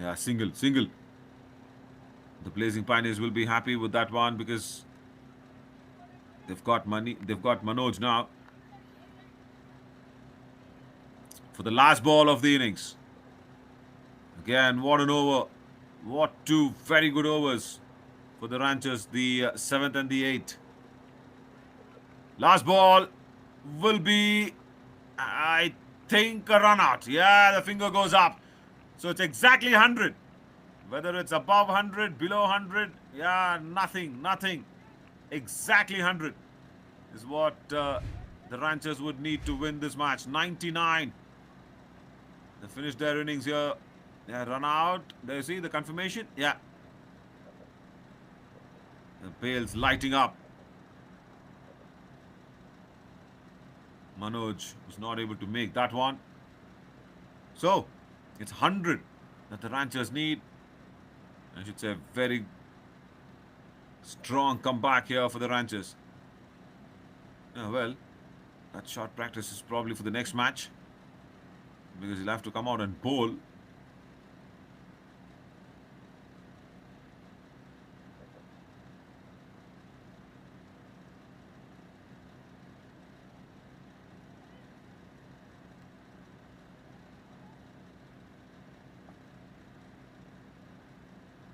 Yeah, single. The Blazing Pioneers will be happy with that one because they've got money. They've got Manoj now for the last ball of the innings. Again, what an over. What 2 very good overs for the Ranchers, the 7th and the 8th. Last ball will be, I think, a run out. Yeah, the finger goes up. So it's exactly 100. Whether it's above 100, below 100, yeah, nothing. Exactly 100 is what the Ranchers would need to win this match. 99. They finished their innings here. Yeah, run out. There you see the confirmation. Yeah. The bails lighting up. Manoj was not able to make that one. So, it's 100 that the Ranchers need. I should say very strong comeback here for the Ranchers. Well, that short practice is probably for the next match, because he'll have to come out and bowl.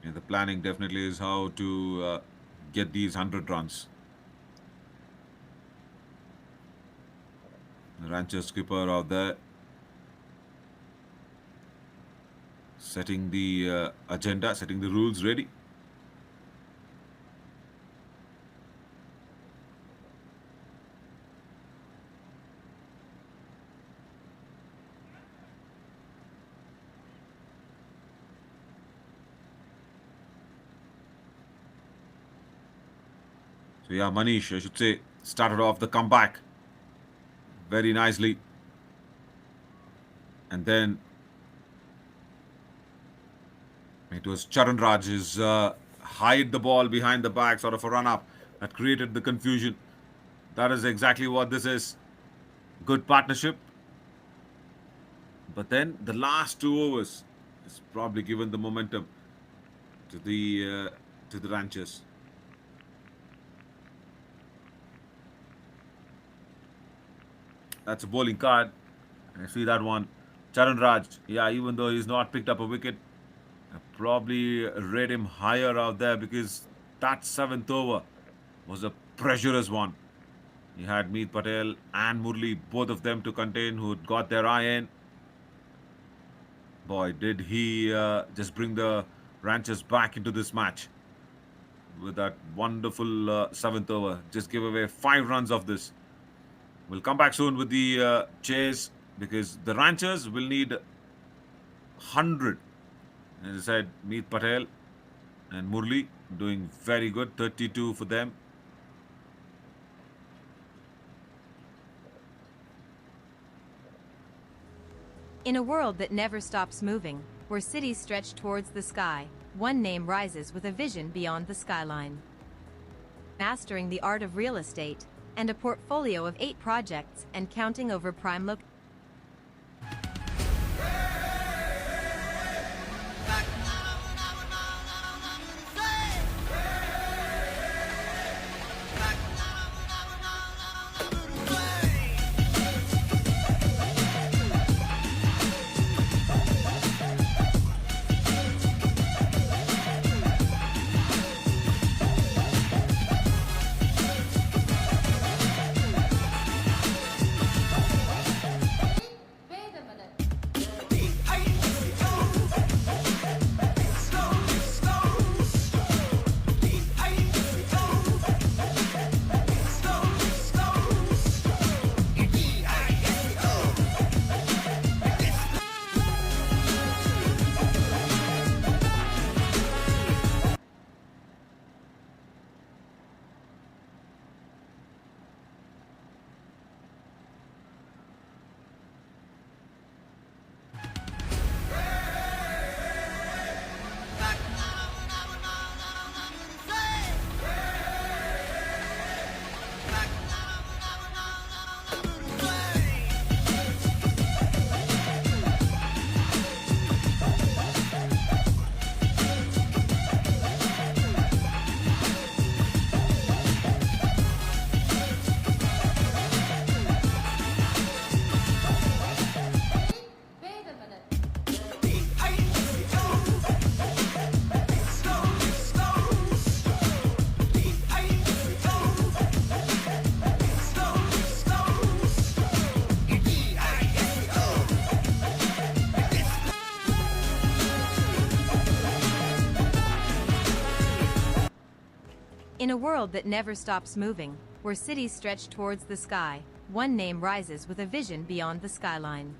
Yeah, the planning definitely is how to get these 100 runs. The Rancher skipper out there setting the agenda, setting the rules ready. So yeah, Manish, I should say, started off the comeback very nicely. And then it was Charan Raj's hide the ball behind the back, sort of a run up that created the confusion. That is exactly what this is. Good partnership. But then the last 2 overs is probably given the momentum to the Ranchers. That's a bowling card. I see that one. Charan Raj, yeah, even though he's not picked up a wicket, I probably rate him higher out there because that seventh over was a pressurous one. He had Meet Patel and Murli, both of them to contain, who got their eye in. Boy, did he just bring the Ranchers back into this match with that wonderful seventh over. Just give away 5 runs of this. We'll come back soon with the chase because the Ranchers will need 100. As I said, Meet Patel and Murli doing very good. 32 for them. In a world that never stops moving, where cities stretch towards the sky, one name rises with a vision beyond the skyline. Mastering the art of real estate, and a portfolio of 8 projects and counting over prime locations. In a world that never stops moving, where cities stretch towards the sky, one name rises with a vision beyond the skyline.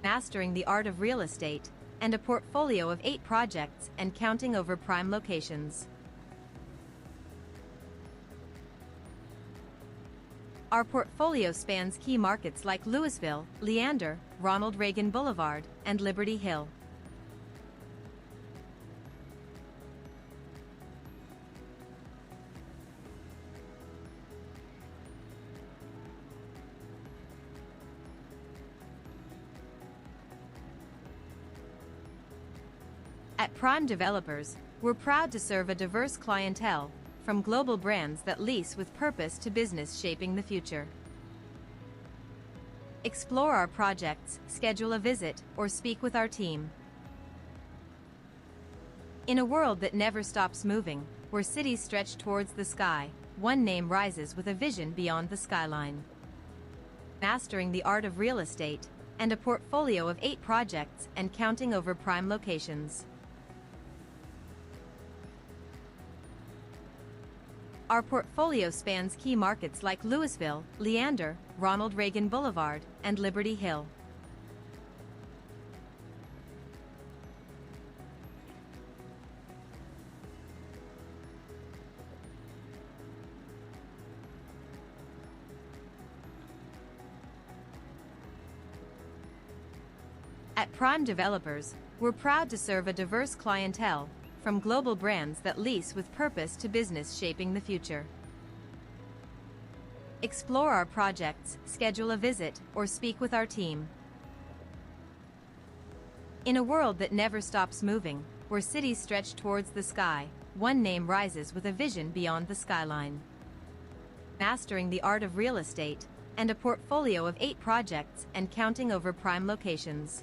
Mastering the art of real estate, and a portfolio of 8 projects and counting over prime locations. Our portfolio spans key markets like Louisville, Leander, Ronald Reagan Boulevard, and Liberty Hill. At Prime Developers, we're proud to serve a diverse clientele, from global brands that lease with purpose to business shaping the future. Explore our projects, schedule a visit, or speak with our team. In a world that never stops moving, where cities stretch towards the sky, one name rises with a vision beyond the skyline. Mastering the art of real estate, and a portfolio of 8 projects and counting over prime locations. Our portfolio spans key markets like Louisville, Leander, Ronald Reagan Boulevard, and Liberty Hill. At Prime Developers, we're proud to serve a diverse clientele, from global brands that lease with purpose to business shaping the future. Explore our projects, schedule a visit, or speak with our team. In a world that never stops moving, where cities stretch towards the sky, one name rises with a vision beyond the skyline. Mastering the art of real estate, and a portfolio of 8 projects and counting over prime locations.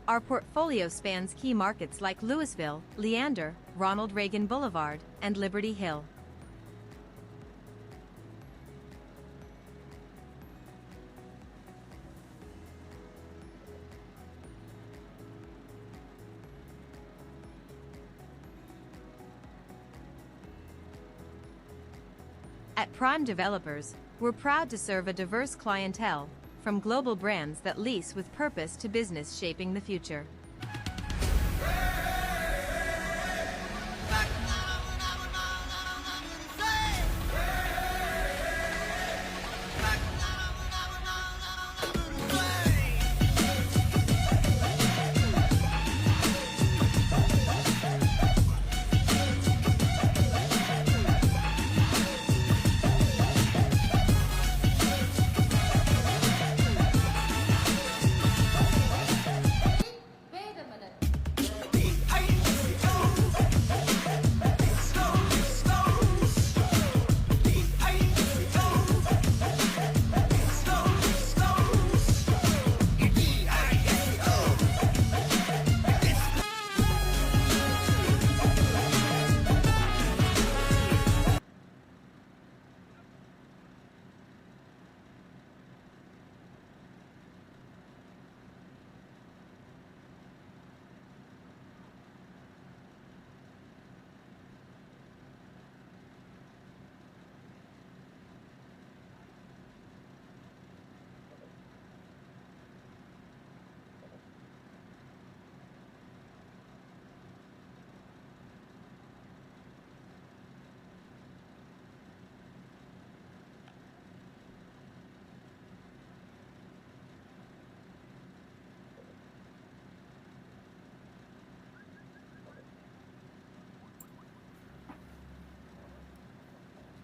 Our portfolio spans key markets like Louisville, Leander, Ronald Reagan Boulevard, and Liberty Hill. At Prime Developers, we're proud to serve a diverse clientele, from global brands that lease with purpose to business shaping the future.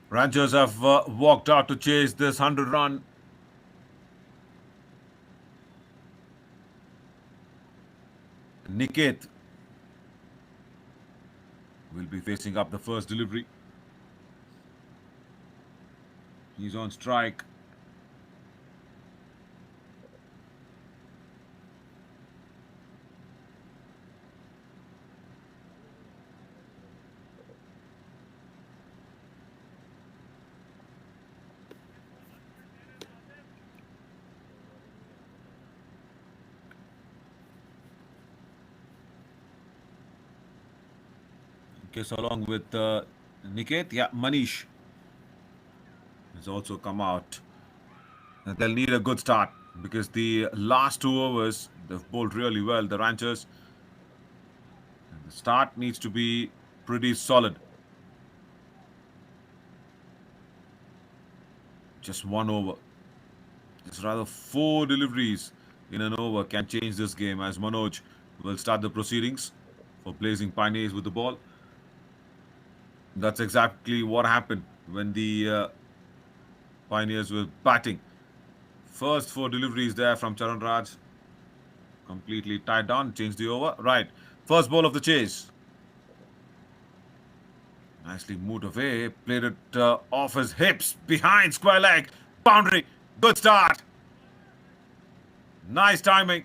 Ranchers have walked out to chase this 100-run. Niket will be facing up the first delivery. He's on strike. Okay, so along with Niket, yeah, Manish has also come out. And they'll need a good start because the last 2 overs they've bowled really well. The Ranchers. And the start needs to be pretty solid. Just 1 over. It's rather 4 deliveries in an over can change this game, as Manoj will start the proceedings for Blazing Pioneers with the ball. That's exactly what happened when the Pioneers were batting. First 4 deliveries there from Charan Raj. Completely tied down, changed the over. Right, first ball of the chase. Nicely moved away, played it off his hips, behind square leg, boundary. Good start. Nice timing.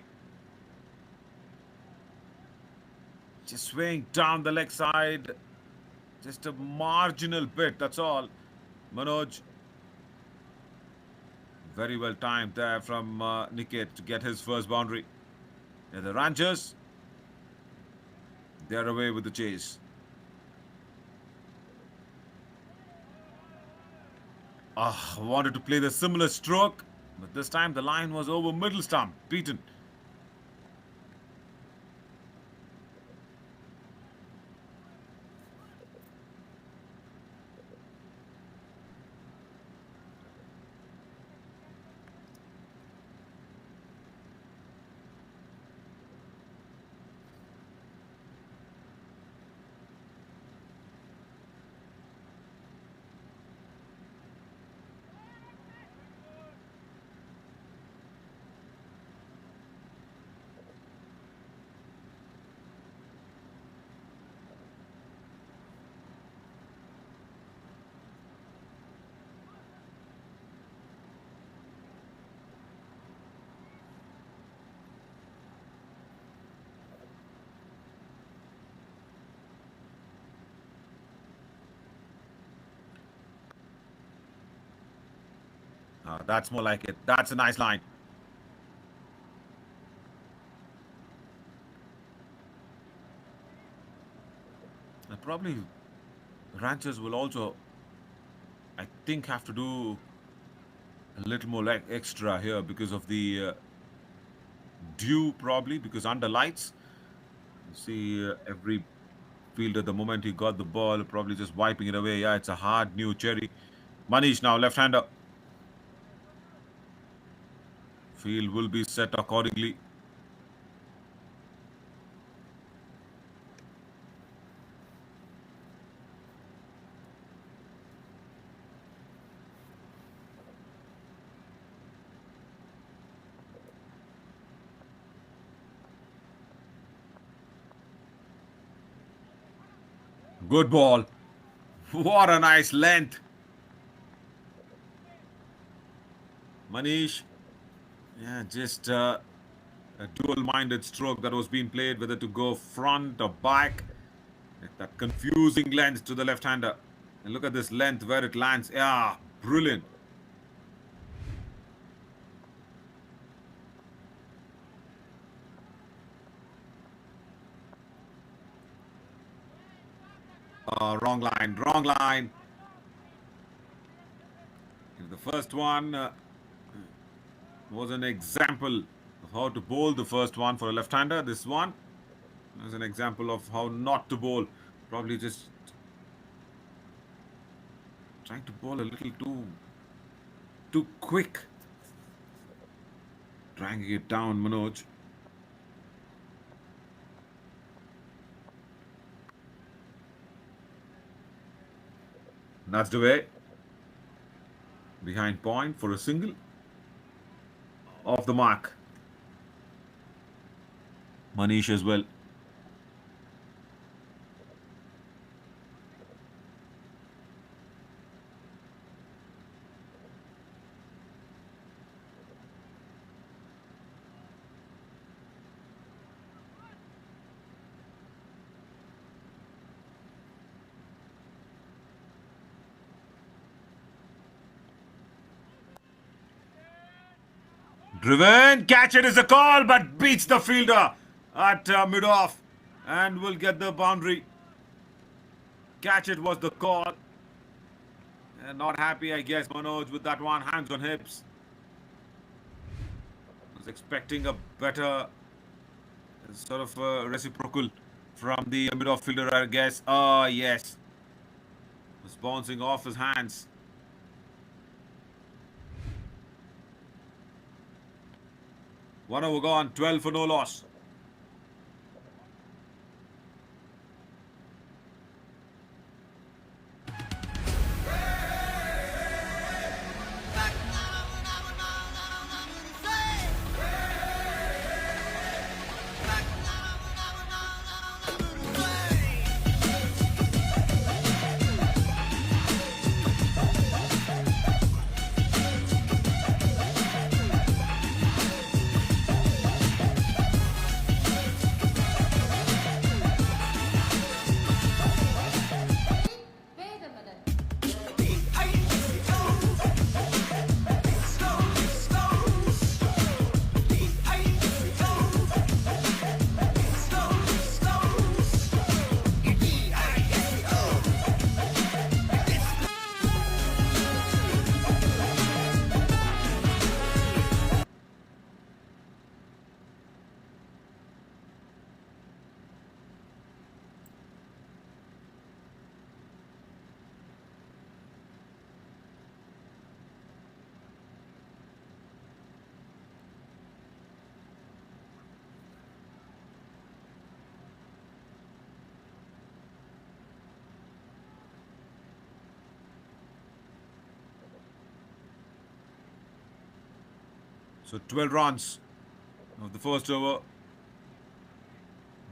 Just swaying down the leg side. Just a marginal bit, that's all. Manoj. Very well timed there from Niket to get his first boundary. Yeah, the Ranchers, they're away with the chase. Wanted to play the similar stroke, but this time the line was over middle stump, beaten. That's more like it. That's a nice line. And probably ranchers will also, I think, have to do a little more like extra here because of the dew, probably because under lights. You see every fielder the moment he got the ball, probably just wiping it away. Yeah, it's a hard new cherry. Manish now left-hander. Field will be set accordingly. Good ball. What a nice length. Manish. Yeah, just a dual-minded stroke that was being played, whether to go front or back. That confusing length to the left-hander. And look at this length where it lands. Yeah, brilliant. Wrong line, wrong line. The first one was an example of how to bowl the first one for a left-hander. This one is an example of how not to bowl. Probably just trying to bowl a little too quick. Dragging it down, Manoj. That's the way. Behind point for a single. Off the mark. Manish as well. Driven, catch it is a call, but beats the fielder at mid-off and will get the boundary. Catch it was the call. And not happy, I guess, Manoj, with that one. Hands on hips. Was expecting a better sort of reciprocal from the mid-off fielder, I guess. Oh, yes. Was bouncing off his hands. One over gone, 12 for no loss. So 12 runs of the first over.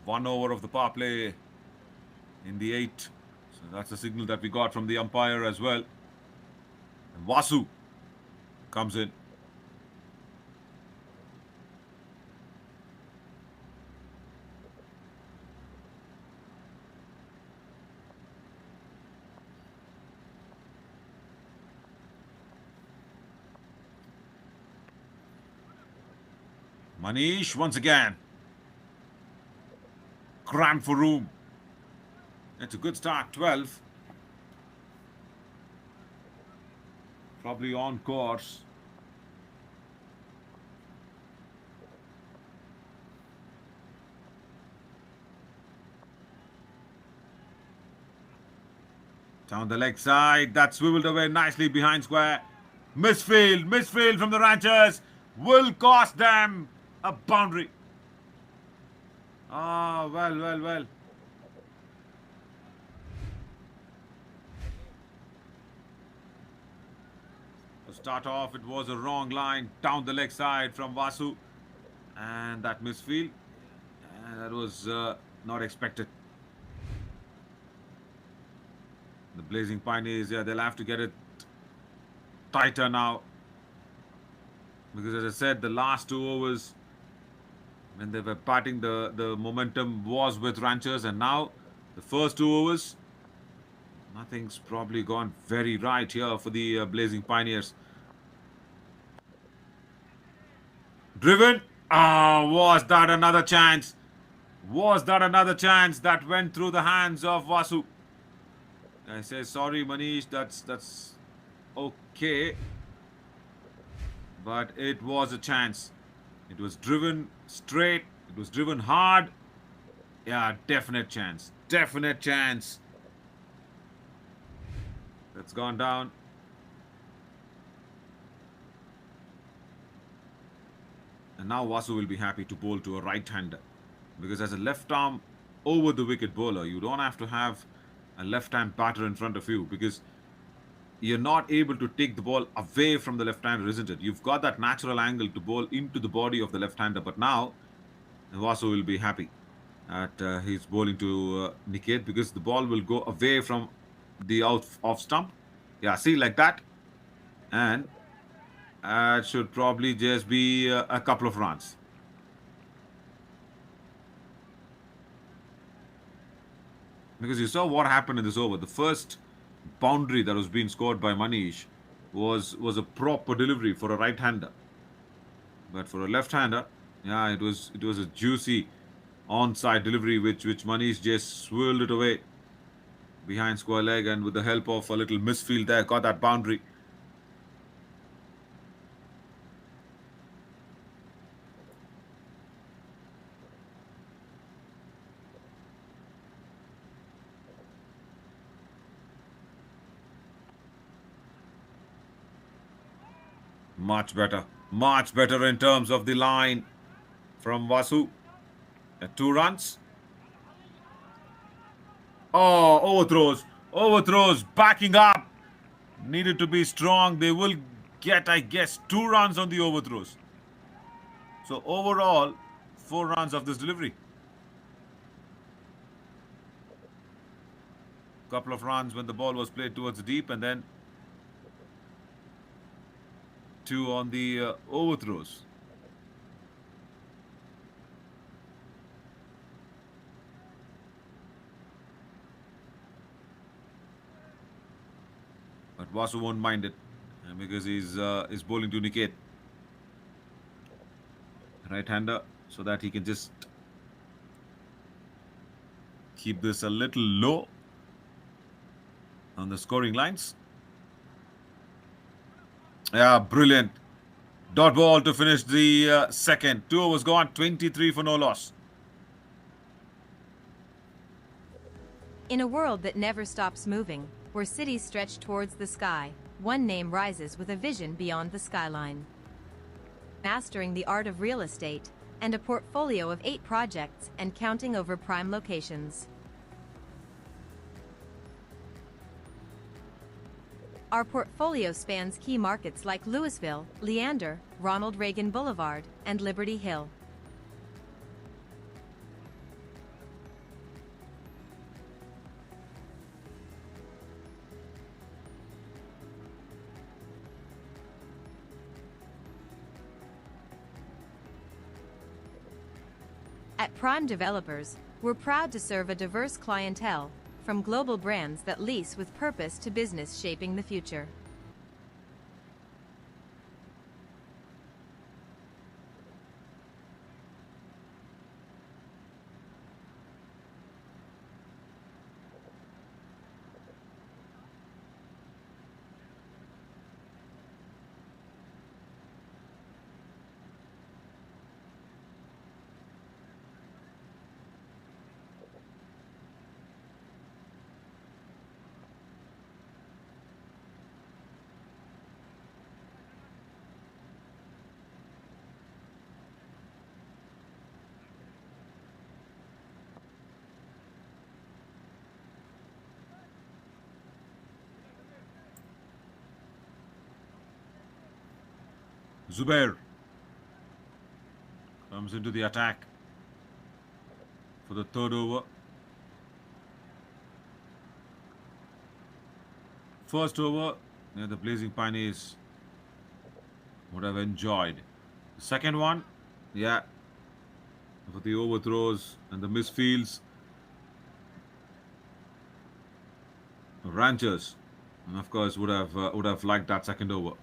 1 over of the power play in the 8th. So that's the signal that we got from the umpire as well. And Vasu comes in. Manish once again. Crammed for room. It's a good start, 12. Probably on course. Down the leg side, that swiveled away nicely behind square. Misfield from the Ranchers will cost them a boundary. Ah, well. To start off, it was a wrong line down the leg side from Vasu. And that misfield, that was not expected. The Blazing Pioneers, yeah, they'll have to get it tighter now. Because as I said, the last 2 overs, when they were batting, the momentum was with Ranchers. And now, the first 2 overs, nothing's probably gone very right here for the Blazing Pioneers. Driven. Was that another chance? Was that another chance that went through the hands of Vasu? I say sorry, Manish. That's okay, but it was a chance. It was driven straight. It was driven hard. Yeah, definite chance. Definite chance. That's gone down. And now Vasu will be happy to bowl to a right-hander. Because as a left-arm over-the-wicket bowler, you don't have to have a left-hand batter in front of you. Because you're not able to take the ball away from the left-hander, isn't it? You've got that natural angle to bowl into the body of the left-hander. But now, Vasu will be happy that he's bowling to Niket. Because the ball will go away from the off stump. Yeah, see, like that. And it should probably just be a couple of runs. Because you saw what happened in this over. The first boundary that was being scored by Manish was a proper delivery for a right-hander. But for a left-hander, yeah, it was a juicy onside delivery which Manish just swirled it away behind square leg, and with the help of a little misfield there, got that boundary. Much better in terms of the line from Vasu. 2 runs. Oh, overthrows, backing up. Needed to be strong. They will get, I guess, 2 runs on the overthrows. So overall, 4 runs of this delivery. Couple of runs when the ball was played towards the deep, and then 2 on the overthrows. But Vasu won't mind it because he's bowling to Niket, right-hander, so that he can just keep this a little low on the scoring lines. Yeah, brilliant. Dot ball to finish the second. 2 overs gone, 23 for no loss. In a world that never stops moving, where cities stretch towards the sky, one name rises with a vision beyond the skyline. Mastering the art of real estate and a portfolio of 8 projects and counting over prime locations. Our portfolio spans key markets like Louisville, Leander, Ronald Reagan Boulevard, and Liberty Hill. At Prime Developers, we're proud to serve a diverse clientele, from global brands that lease with purpose to business shaping the future. Zubair comes into the attack for the third over. First over, the Blazing Pioneers would have enjoyed. The second one, yeah, for the overthrows and the misfields, Ranchers, and of course, would have liked that second over.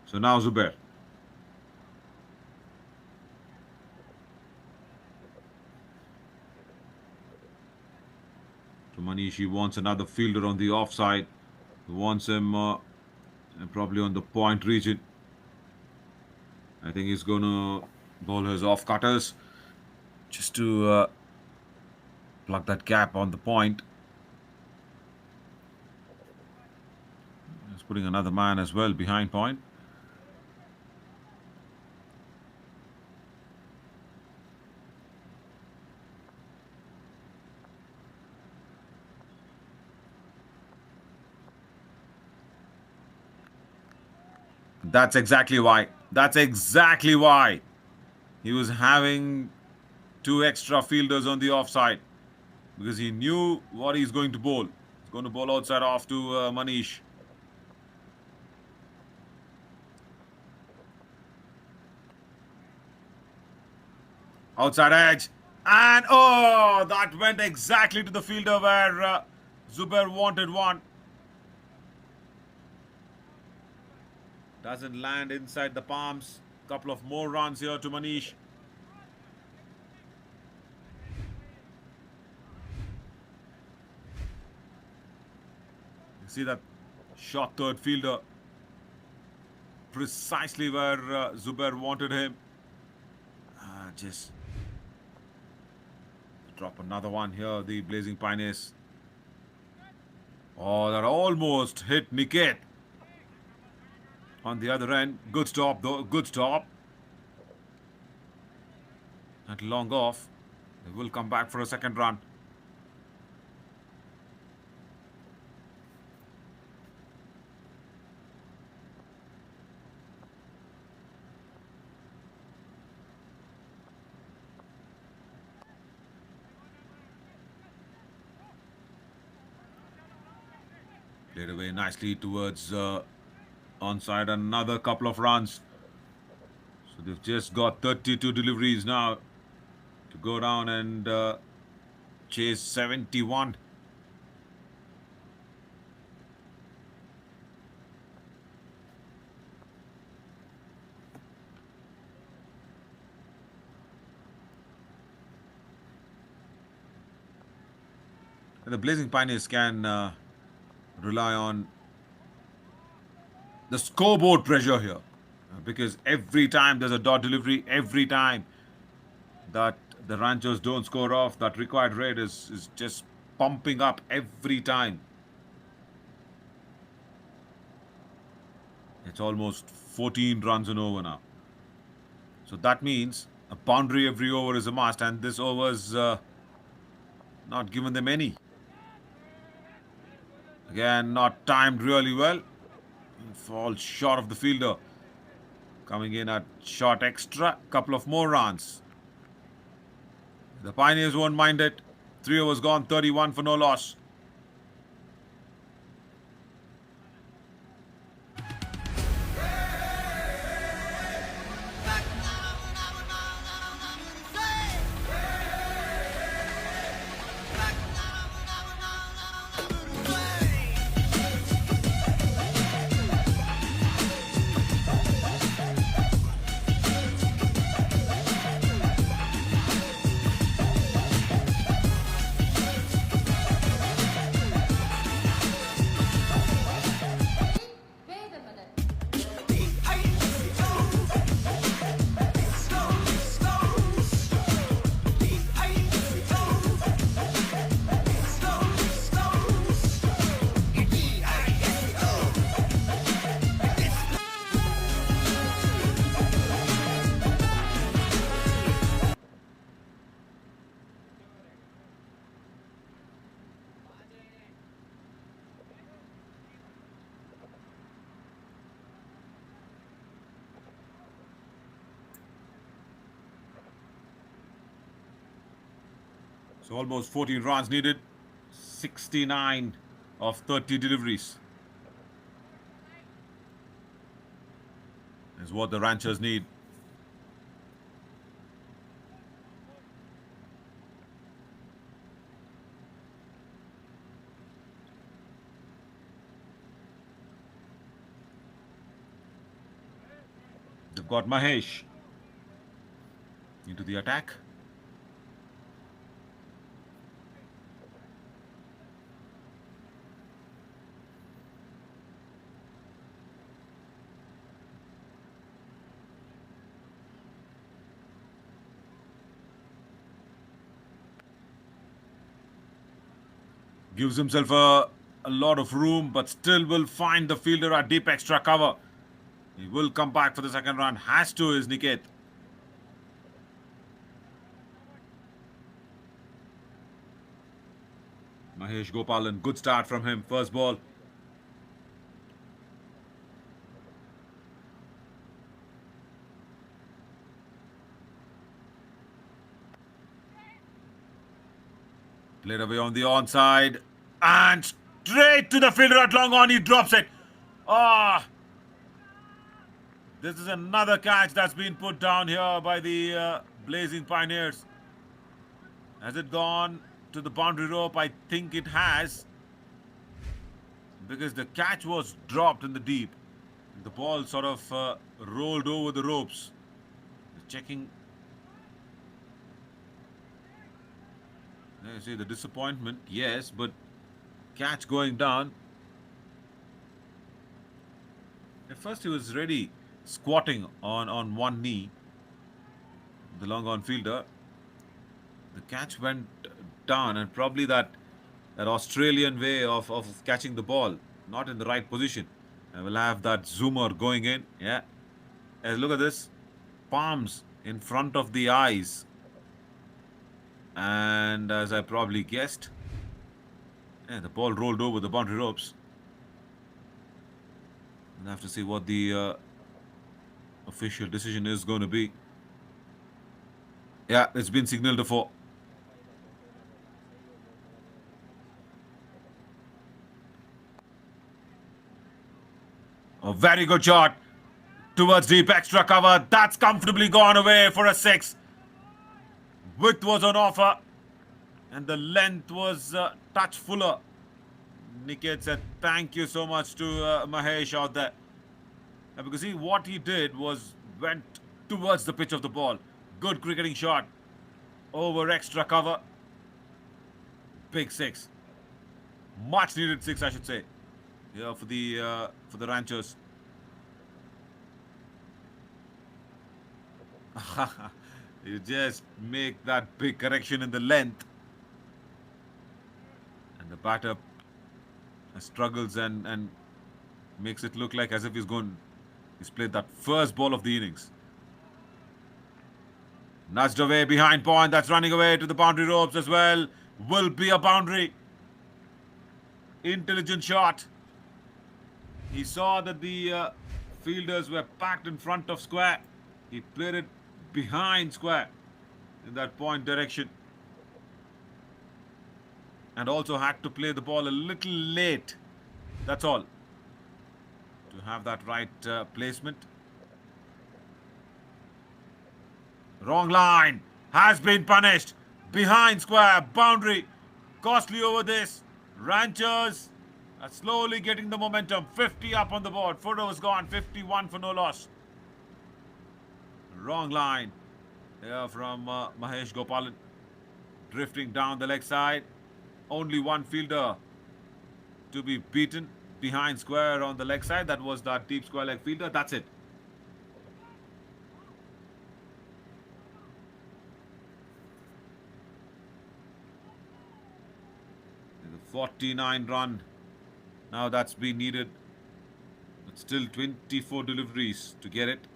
So now Zubair. So Manishi wants another fielder on the offside. He wants him probably on the point region. I think he's going to bowl his off cutters just to plug that gap on the point. He's putting another man as well behind point. That's exactly why. That's exactly why he was having two extra fielders on the offside, because he knew what he's going to bowl. He's going to bowl outside off to Manish. Outside edge. And oh, that went exactly to the fielder where Zubair wanted one. Doesn't land inside the palms. Couple of more runs here to Manish. You see that shot third fielder. Precisely where Zubair wanted him. Just drop another one here, the Blazing Pioneers. Oh, that almost hit Niket. On the other end, good stop though, good stop. At long off, they will come back for a second run. Played away nicely towards onside, another couple of runs. So they've just got 32 deliveries now to go down and chase 71. And the Blazing Pioneers can rely on the scoreboard pressure here, because every time there's a dot delivery, every time that the Ranchers don't score off, that required rate is just pumping up every time. It's almost 14 runs an over now. So that means a boundary every over is a must, and this over's not given them any. Again, not timed really well. Falls short of the fielder. Coming in at short extra. Couple of more runs. The Pioneers won't mind it. 3 overs gone, 31 for no loss. So almost 14 runs needed. 69 of 30 deliveries is what the Ranchers need. They've got Mahesh into the attack. Gives himself a lot of room, but still will find the fielder at deep extra cover. He will come back for the second run. Has to, is Niket. Mahesh Gopalan, good start from him. First ball. Played away on the onside. And straight to the fielder at long on. He drops it. Ah. This is another catch that's been put down here by the Blazing Pioneers. Has it gone to the boundary rope? I think it has. Because the catch was dropped in the deep. The ball sort of rolled over the ropes. Checking. There you see the disappointment. Yes, but catch going down. At first he was ready, squatting on one knee. The long on fielder. The catch went down, and probably that Australian way of catching the ball, not in the right position. I will have that zoomer going in. Yeah. Look at this. Palms in front of the eyes. And as I probably guessed, the ball rolled over the boundary ropes. We'll have to see what the official decision is going to be. Yeah, it's been signaled a 4. A very good shot towards deep extra cover. That's comfortably gone away for a 6. Width was on offer, and the length was touch fuller. Niket said thank you so much to Mahesh out there. Because see, what he did was went towards the pitch of the ball. Good cricketing shot over extra cover. Big 6. Much needed 6, I should say. Yeah, for the Ranchers. You just make that big correction in the length, and the batter struggles and makes it look like as if he's played that first ball of the innings. Nudged away behind point. That's running away to the boundary ropes as well. Will be a boundary. Intelligent shot. He saw that the fielders were packed in front of square. He played it behind square in that point direction. And also had to play the ball a little late. That's all. To have that right placement. Wrong line. Has been punished. Behind square. Boundary. Costly over this. Ranchers are slowly getting the momentum. 50 up on the board. Photo was gone. 51 for no loss. Wrong line. Here from Mahesh Gopalan. Drifting down the leg side. Only one fielder to be beaten behind square on the leg side. That was that deep square leg fielder. That's it. The 49 run. Now that's been needed. But still 24 deliveries to get it.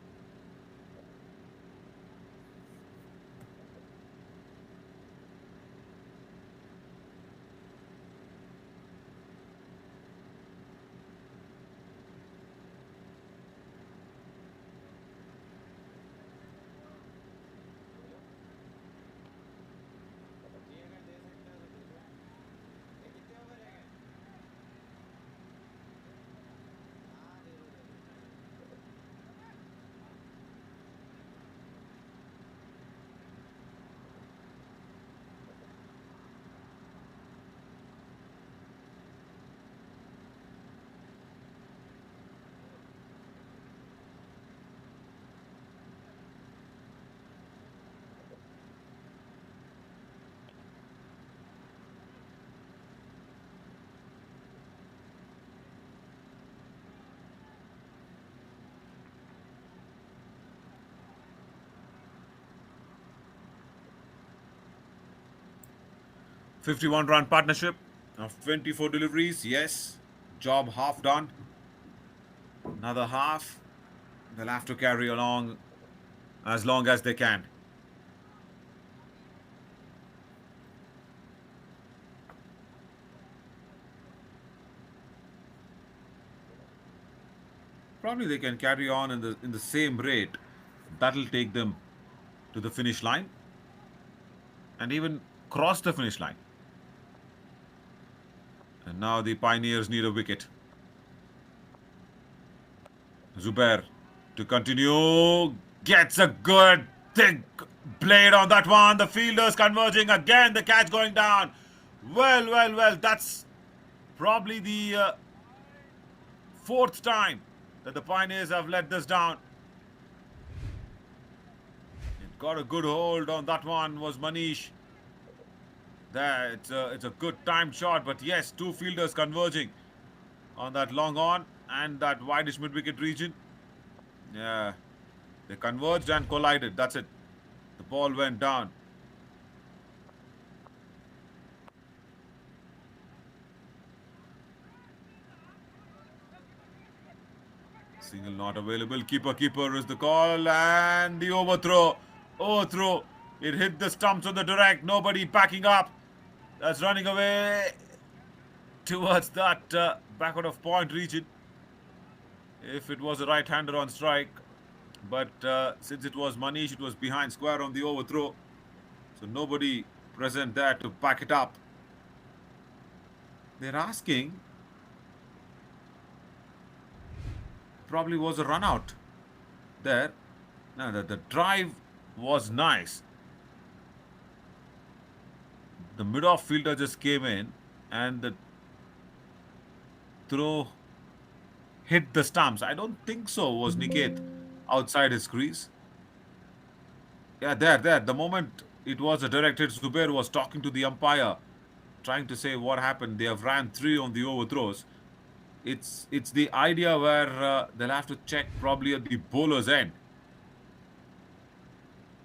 51-run partnership of 24 deliveries. Yes, job half done. Another half, they'll have to carry along as long as they can. Probably they can carry on in the same rate. That'll take them to the finish line and even cross the finish line. And now the Pioneers need a wicket. Zubair to continue. Gets a good thick blade on that one. The fielders converging again. The catch going down. Well. That's probably the fourth time that the Pioneers have let this down. It got a good hold on that one was Manish. There, it's a good timed shot, but yes, two fielders converging on that long on and that wideish mid-wicket region. Yeah, they converged and collided. That's it. The ball went down. Single not available. Keeper is the call. And the overthrow. Overthrow. It hit the stumps on the direct. Nobody backing up. That's running away towards that backward of point region. If it was a right-hander on strike. But since it was Manish, it was behind square on the overthrow. So nobody present there to back it up. They're asking. Probably was a run out there. Now the drive was nice. The mid-off fielder just came in and the throw hit the stumps. I don't think so. Was Niket outside his crease? Yeah, there. The moment it was a direct hit, Zubair was talking to the umpire, trying to say what happened. They have ran 3 on the overthrows. It's the idea where they'll have to check probably at the bowler's end.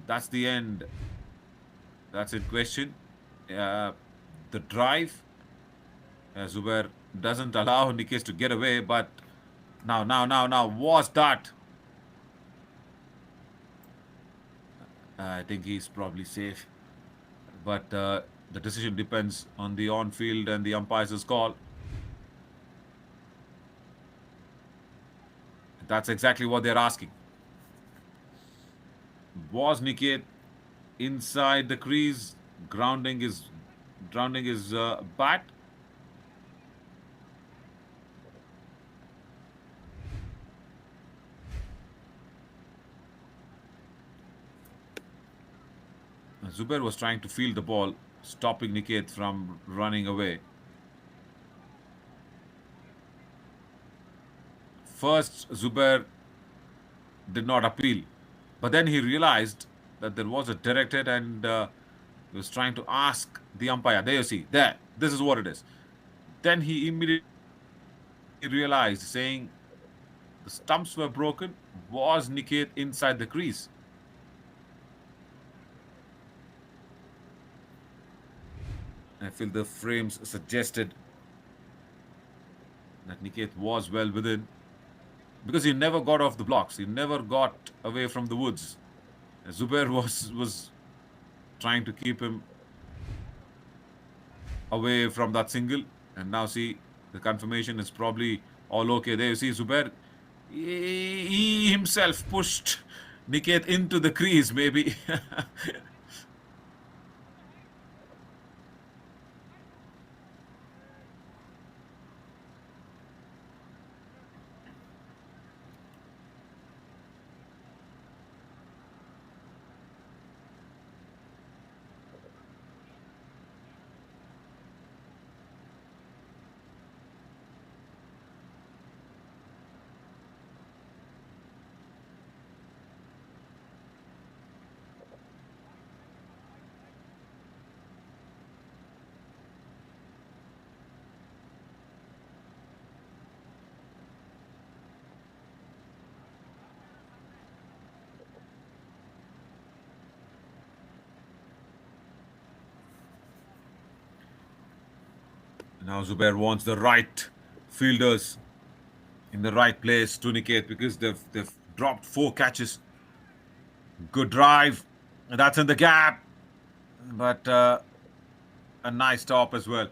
That's the end. That's in question. The drive. Zubair doesn't allow Niket to get away, but now was that? I think he's probably safe, but the decision depends on the on-field and the umpire's call. That's exactly what they're asking. Was Niket inside the crease, grounding his bat? Zubair was trying to field the ball, stopping Niket from running away. First, Zubair did not appeal, but then he realized that there was a direct hit and he was trying to ask the umpire. There you see, there, this is what it is. Then he immediately realized, saying the stumps were broken. Was Niket inside the crease? I feel the frames suggested that Niket was well within, because he never got off the blocks. He never got away from the woods. Zubair was trying to keep him away from that single. And now see, the confirmation is probably all okay. There you see Zubair. He himself pushed Niket into the crease, maybe. Now Zubair wants the right fielders in the right place to Niket because they've dropped 4 catches. Good drive. That's in the gap. But a nice stop as well.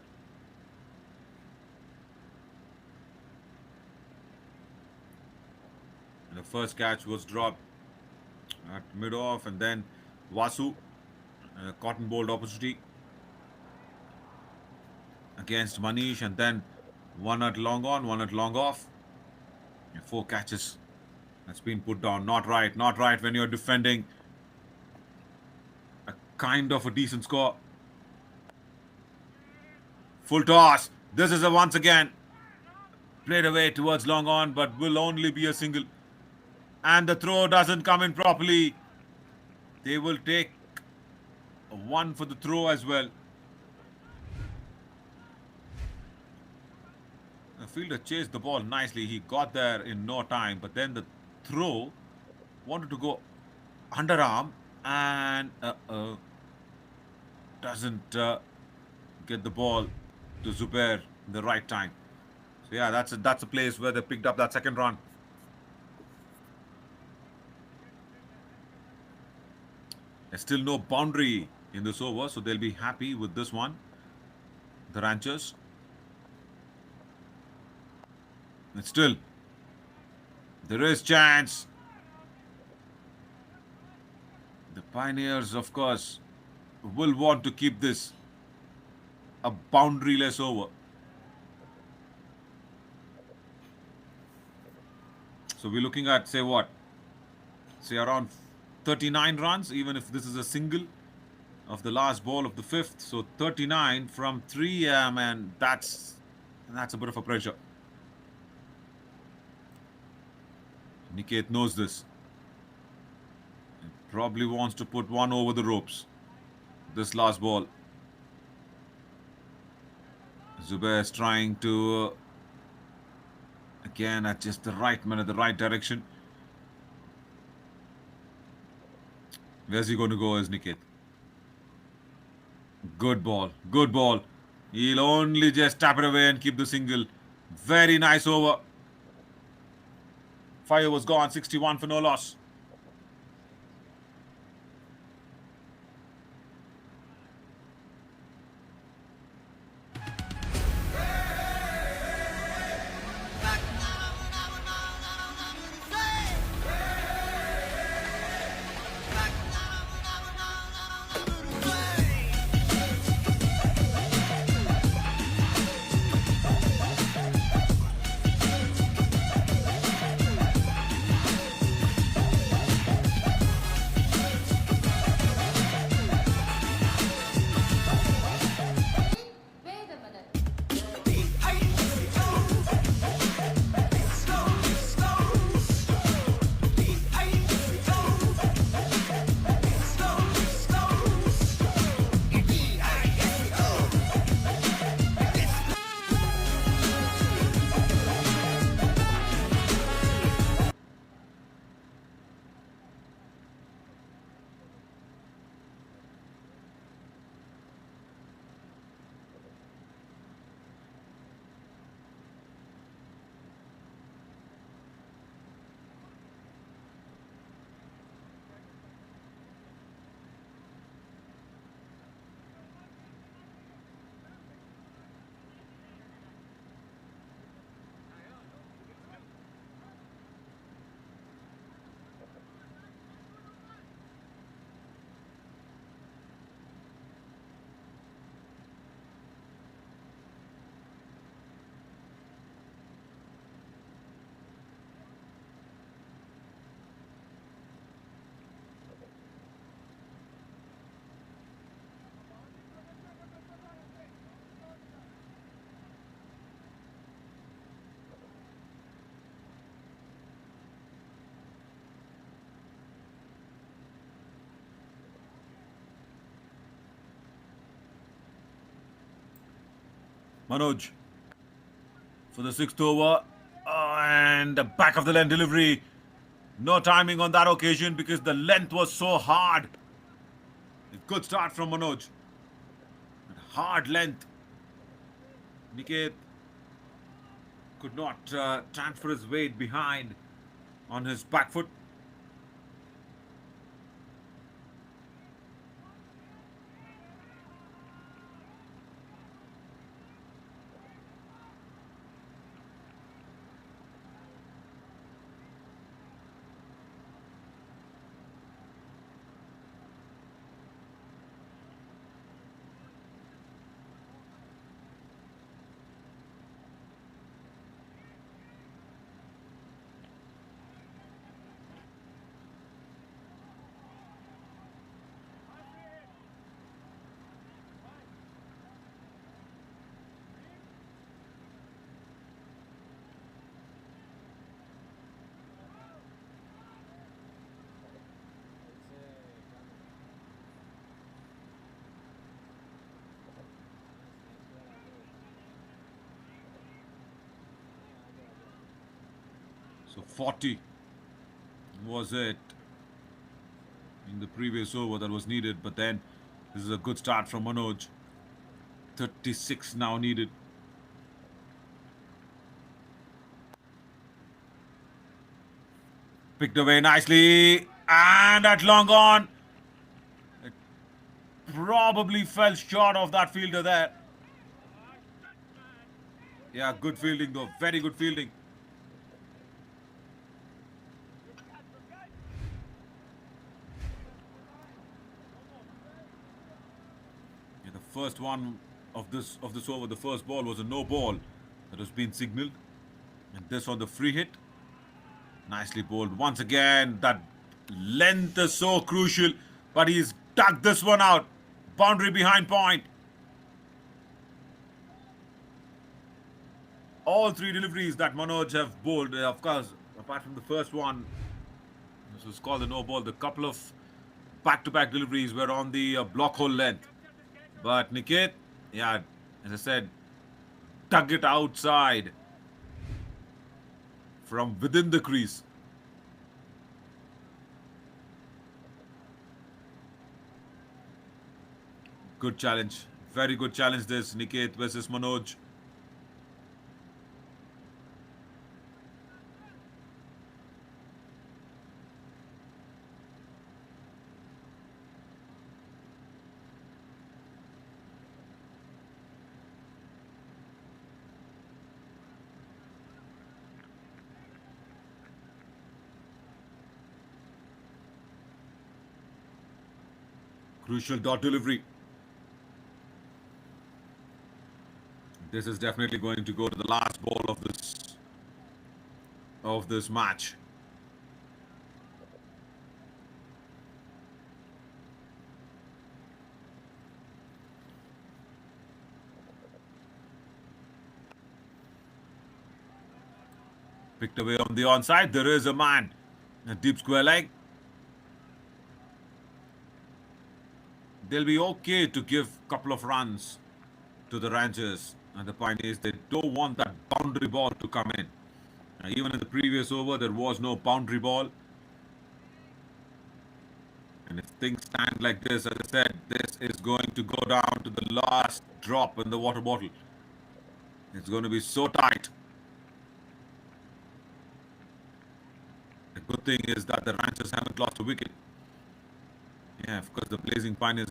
And the first catch was dropped at mid-off, and then Vasu, cotton bowled opportunity against Manish, and then one at long on, one at long off. 4 catches. That's been put down. Not right. Not right when you're defending a kind of a decent score. Full toss. This is a once again played away towards long on, but will only be a single. And the throw doesn't come in properly. They will take a 1 for the throw as well. The fielder chased the ball nicely. He got there in no time, but then the throw wanted to go underarm and doesn't get the ball to Zubair in the right time. So yeah, that's a place where they picked up that second run. There's still no boundary in this over, so they'll be happy with this one. The Ranchers. And still, there is chance. The Pioneers, of course, will want to keep this a boundaryless over. So we're looking at, say what? Say around 39 runs, even if this is a single of the last ball of the 5th. So 39 from 3, and that's a bit of a pressure. Niket knows this. He probably wants to put one over the ropes. This last ball. Zubair is trying to, again, at just the right minute, the right direction. Where's he going to go as Niket? Good ball. Good ball. He'll only just tap it away and keep the single. Very nice over. Fire was gone. 61 for no loss. Manoj for the 6th over. And the back of the length delivery. No timing on that occasion because the length was so hard. A good start from Manoj. Hard length. Niket could not transfer his weight behind on his back foot. So 40 was it in the previous over that was needed, but then this is a good start from Manoj. 36 now needed. Picked away nicely, and at long on. It probably fell short of that fielder there. Yeah, good fielding though, very good fielding. Yeah, the first one of this over, the first ball was a no ball that was being signaled, and this on the free hit, nicely bowled once again. That length is so crucial, but he's dug this one out. Boundary behind point. All three deliveries that Manoj have bowled, of course, apart from the first one, this was called the no ball. The couple of back-to-back deliveries were on the block hole length. But Niket, yeah, as I said, dug it outside from within the crease. Good challenge. Very good challenge this, Niket versus Manoj. Crucial dot delivery. This is definitely going to go to the last ball of this match. Picked away on the onside. There is a man. A deep square leg. They'll be okay to give a couple of runs to the Rangers. And the point is, they don't want that boundary ball to come in. Even in the previous over, there was no boundary ball. And if things stand like this, as I said, this is going to go down to the last drop in the water bottle. It's going to be so tight. The good thing is that the Rangers haven't lost a wicket. Yeah, of course, the Blazing Pioneers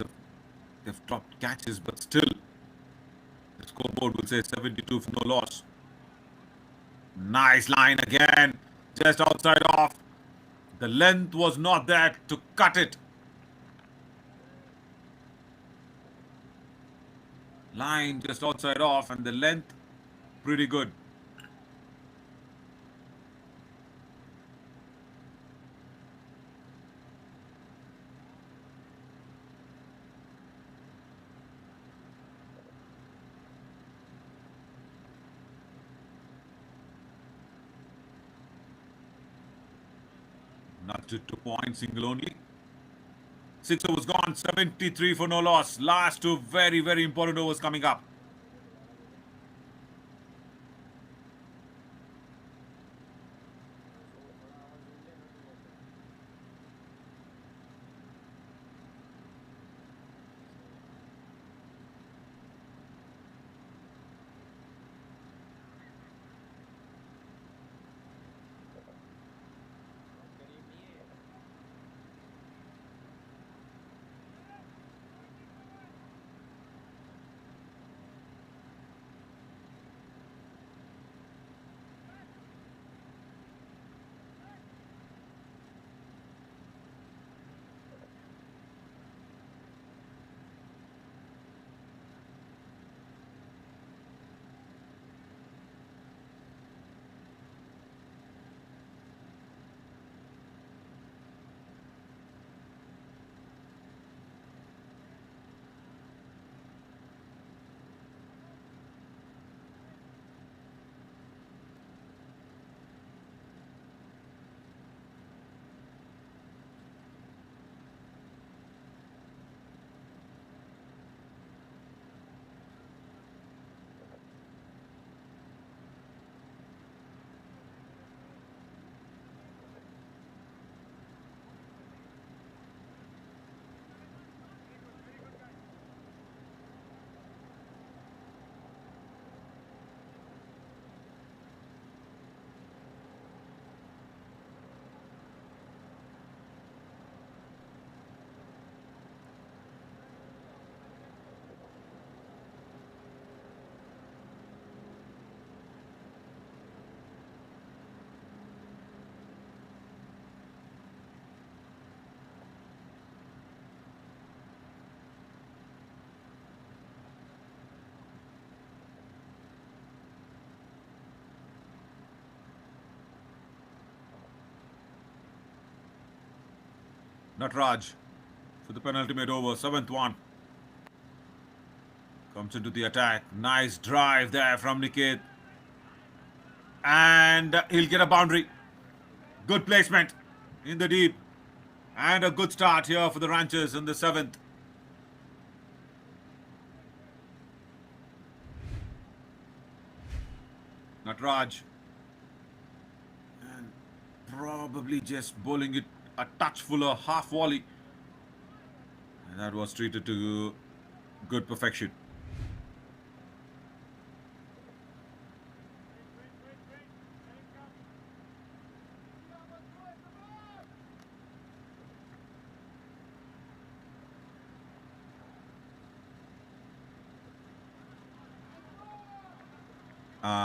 they've dropped catches, but still, the scoreboard will say 72 for no loss. Nice line again, just outside off. The length was not there to cut it. Line just outside off, and the length pretty good. Not to 2 points, single only. 6 overs gone, 73 for no loss. Last two very, very important overs coming up. Natraj for the penultimate over, 7th one. Comes into the attack. Nice drive there from Niket. And he'll get a boundary. Good placement in the deep. And a good start here for the Ranchers in the 7th. Natraj. And probably just bowling it a touch fuller, half volley. And that was treated to good perfection.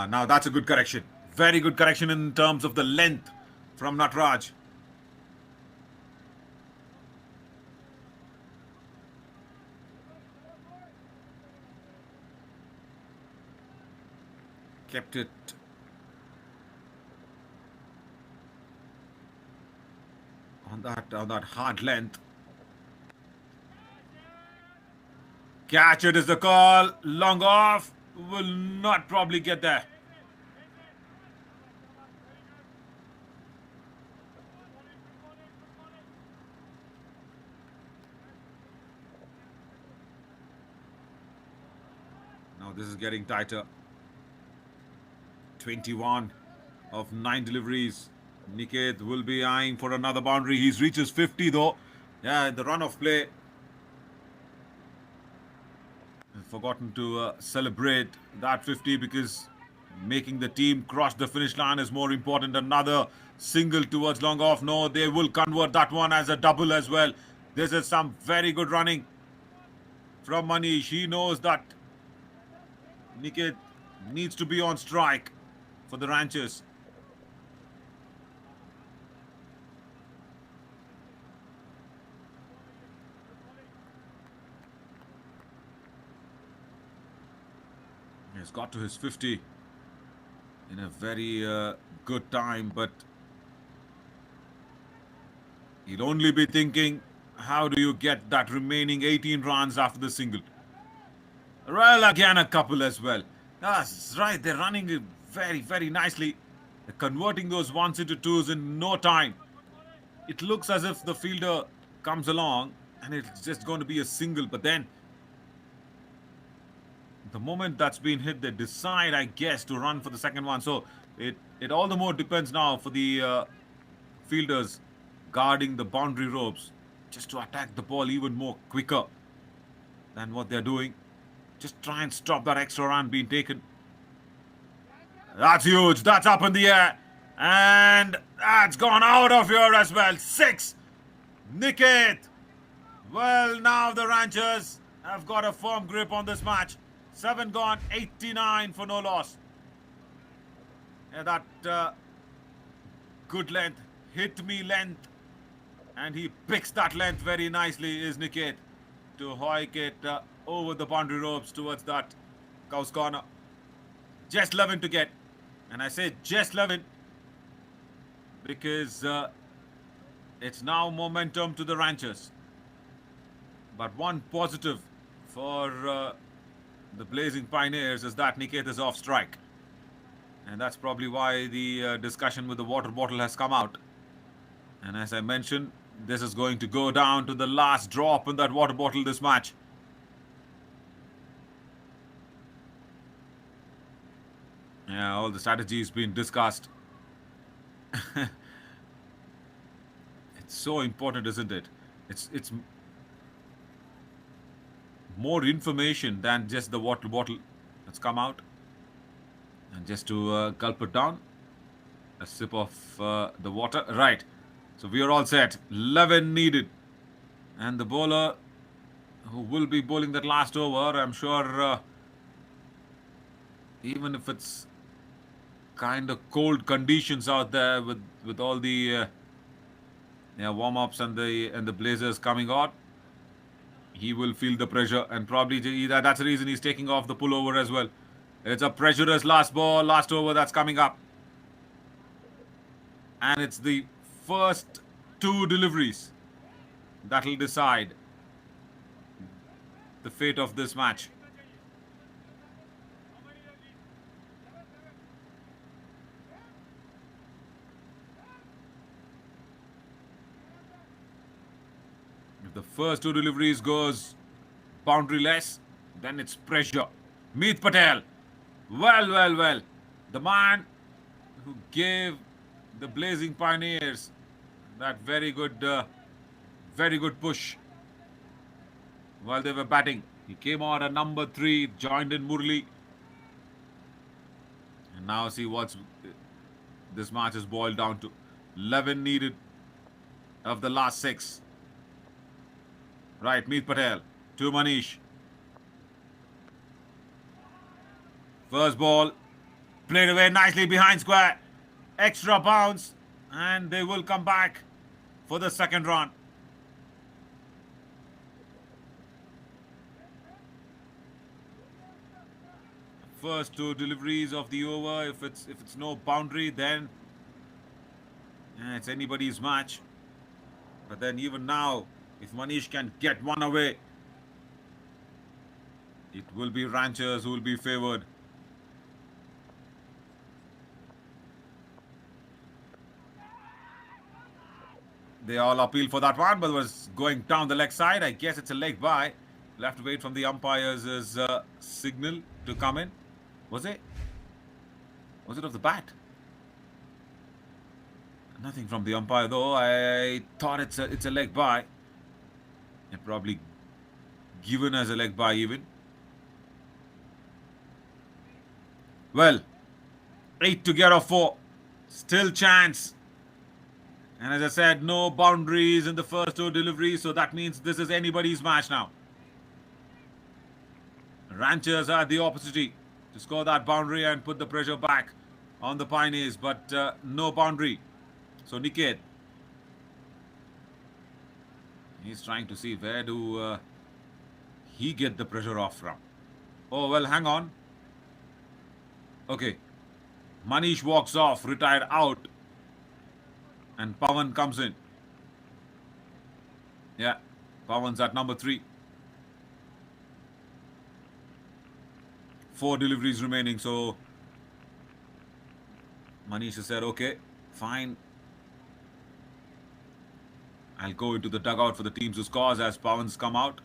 Now that's a good correction. Very good correction in terms of the length from Natraj. Kept it on that hard length. Catch it is the call. Long off. Will not probably get there. Now this is getting tighter. 21 of 9 deliveries. Niket will be eyeing for another boundary. He's reaches 50 though. Yeah, the run of play. Forgotten to celebrate that 50 because making the team cross the finish line is more important. Another single towards long off. No, they will convert that one as a double as well. This is some very good running from Manish. He knows that Niket needs to be on strike for the Ranchers. He's got to his 50 in a very good time, but he'll only be thinking, how do you get that remaining 18 runs after the single? Well, again, a couple as well. That's right, they're running it very, very nicely. They're converting those ones into twos in no time. It looks as if the fielder comes along and it's just going to be a single, but then the moment that's been hit, they decide, I guess, to run for the second one. So it all the more depends now for the fielders guarding the boundary ropes just to attack the ball even more quicker than what they're doing. Just try and stop that extra run being taken. That's huge. That's up in the air. And that's gone out of here as well. 6. Niket. Well, now the Ranchers have got a firm grip on this match. 7 gone, 89 for no loss. Yeah, that good length, hit me length, and he picks that length very nicely, is Niket, to hoik it over the boundary ropes towards that cow's corner. Just 11 to get, and I say just 11 because it's now momentum to the Ranchers. But one positive for the Blazing Pioneers is that Niket is off strike. And that's probably why the discussion with the water bottle has come out. And as I mentioned, this is going to go down to the last drop in that water bottle this match. Yeah, all the strategies being discussed. It's so important, isn't it? It's more information than just the water bottle that's come out. And just to gulp it down, a sip of the water. Right, so we are all set. 11 needed, and the bowler who will be bowling that last over, I'm sure, even if it's kind of cold conditions out there with all the warm-ups and the Blazers coming out, he will feel the pressure, and probably that's the reason he's taking off the pullover as well. It's a pressurous last over that's coming up. And it's the first 2 deliveries That'll decide the fate of this match. If the first two deliveries goes boundary-less, then it's pressure. Meet Patel. Well. The man who gave the Blazing Pioneers that very good push while they were batting. He came out at number 3, joined in Murli. And now see what's this match is boiled down to. 11 needed of the last 6. Right, Meet Patel to Manish. First ball played away nicely behind square. Extra bounce, and they will come back for the second run. First two deliveries of the over. If it's no boundary, then it's anybody's match. But then even now, if Manish can get one away, it will be Ranchers who will be favoured. They all appeal for that one, but was going down the leg side. I guess it's a leg by. We'll have to wait from the umpires' signal to come in. Was it? Was it off the bat? Nothing from the umpire though. I thought it's a leg by. And probably given as a leg by even. Well, 8 to get off 4. Still chance. And as I said, no boundaries in the first two deliveries, so that means this is anybody's match now. Ranchers are the opportunity to score that boundary and put the pressure back on the Pioneers, but no boundary. So Niket, he's trying to see where do he get the pressure off from. Oh, well, hang on. Okay. Manish walks off, retired out. And Pawan comes in. Yeah, Pawan's at number 3. 4 deliveries remaining, so Manish has said, okay, fine. I'll go into the dugout for the teams who scores as Pawan's come out.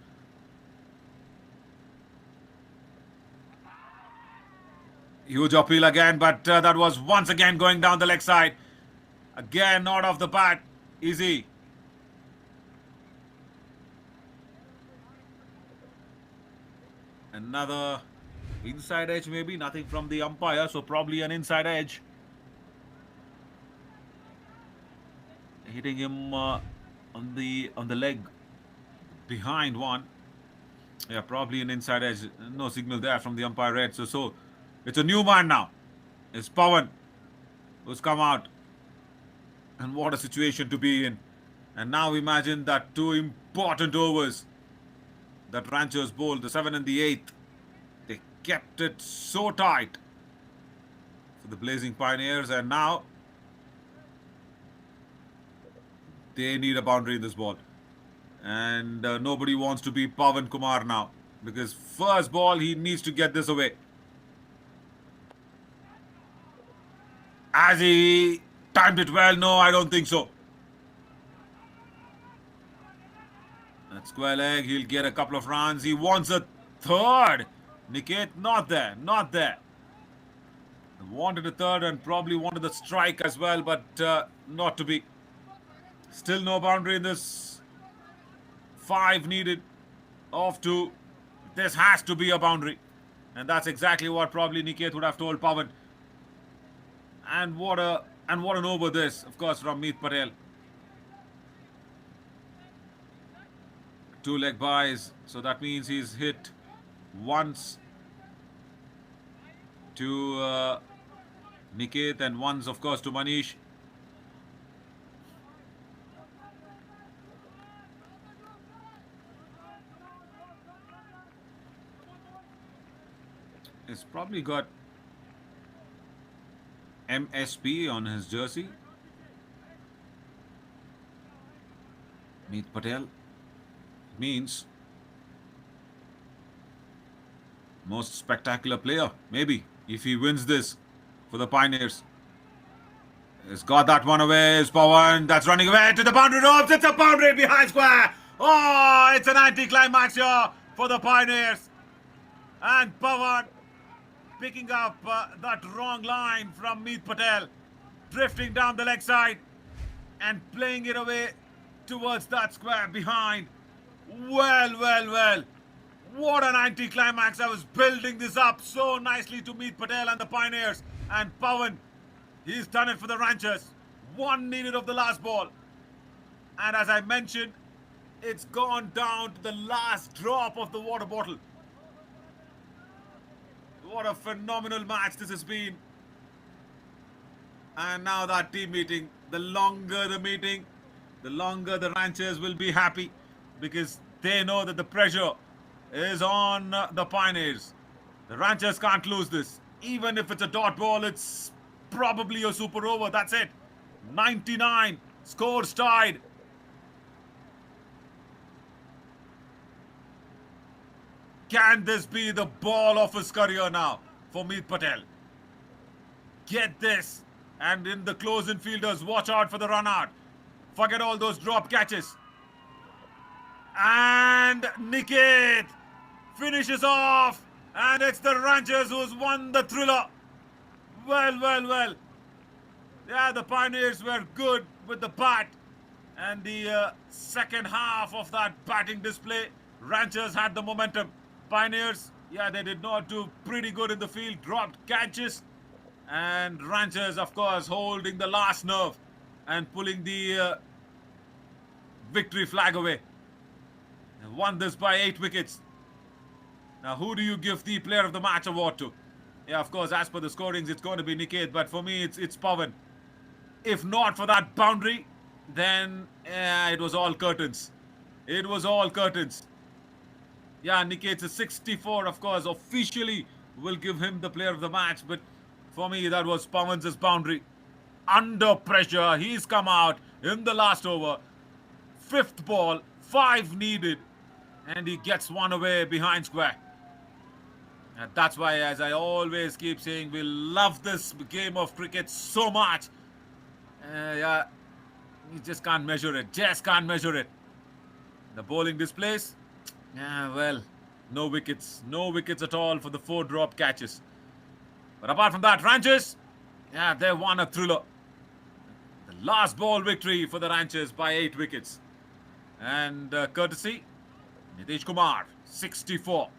Huge appeal again, but that was once again going down the leg side. Again, not off the bat. Easy. Another inside edge maybe. Nothing from the umpire, so probably an inside edge. Hitting him on the leg behind one. Yeah, probably an inside edge. No signal there from the umpire red. So it's a new man now. It's Pawan who's come out. And what a situation to be in. And now imagine that 2 important overs that Ranchers bowled, the 7th and the 8th. They kept it so tight for the Blazing Pioneers, and now they need a boundary in this ball. And nobody wants to be Pawan Kumar now, because first ball he needs to get this away. As he timed it well, no, I don't think so. That square leg, he'll get a couple of runs. He wants a third. Niket, not there. Wanted a third and probably wanted the strike as well, but not to be. Still no boundary in this. 5 needed off 2. This has to be a boundary. And that's exactly what probably Niket would have told Pawan. And what an over this, of course, from Meet Patel. 2 leg buys, so that means he's hit once to Niket and once, of course, to Manish. He's probably got MSP on his jersey. Meet Patel. means most spectacular player, maybe, if he wins this for the Pioneers. He's got that one away. It's Pawan. That's running away to the boundary ropes. It's a boundary behind square. Oh, it's an anti-climax here for the Pioneers. And Pawan picking up that wrong line from Meet Patel, drifting down the leg side and playing it away towards that square behind. Well. What an anti-climax. I was building this up so nicely to Meet Patel and the Pioneers. And Pawan, he's done it for the Ranchers. One needed of the last ball. And as I mentioned, it's gone down to the last drop of the water bottle. What a phenomenal match this has been. And now that team meeting, the longer the meeting, the longer the Ranchers will be happy, because they know that the pressure is on the Pioneers. The Ranchers can't lose this. Even if it's a dot ball, it's probably a super over. That's it. 99. Scores tied. Can this be the ball of his career now for Meet Patel? Get this. And in the close-in fielders, watch out for the run-out. Forget all those drop catches. And Niket finishes off. And it's the Ranchers who's won the thriller. Well. Yeah, the Pioneers were good with the bat. And the second half of that batting display, Ranchers had the momentum. Pioneers, yeah, they did not do pretty good in the field. Dropped catches. And Ranchers, of course, holding the last nerve and pulling the victory flag away. They won this by 8 wickets. Now, who do you give the Player of the Match award to? Yeah, of course, as per the scorings, it's going to be Niket. But for me, it's Pawan. If not for that boundary, then it was all curtains. It was all curtains. Yeah, Niket's a 64, of course. Officially will give him the Player of the Match. But for me, that was Pawan's boundary. Under pressure, he's come out in the last over. 5th ball, 5 needed. And he gets one away behind square. And that's why, as I always keep saying, we love this game of cricket so much. Yeah, you just can't measure it. Just can't measure it. The bowling displays, yeah, well, no wickets. No wickets at all for the 4 drop catches. But apart from that, Ranchers, yeah, they won a thriller. The last ball victory for the Ranchers by 8 wickets. And courtesy, Nitish Kumar, 64.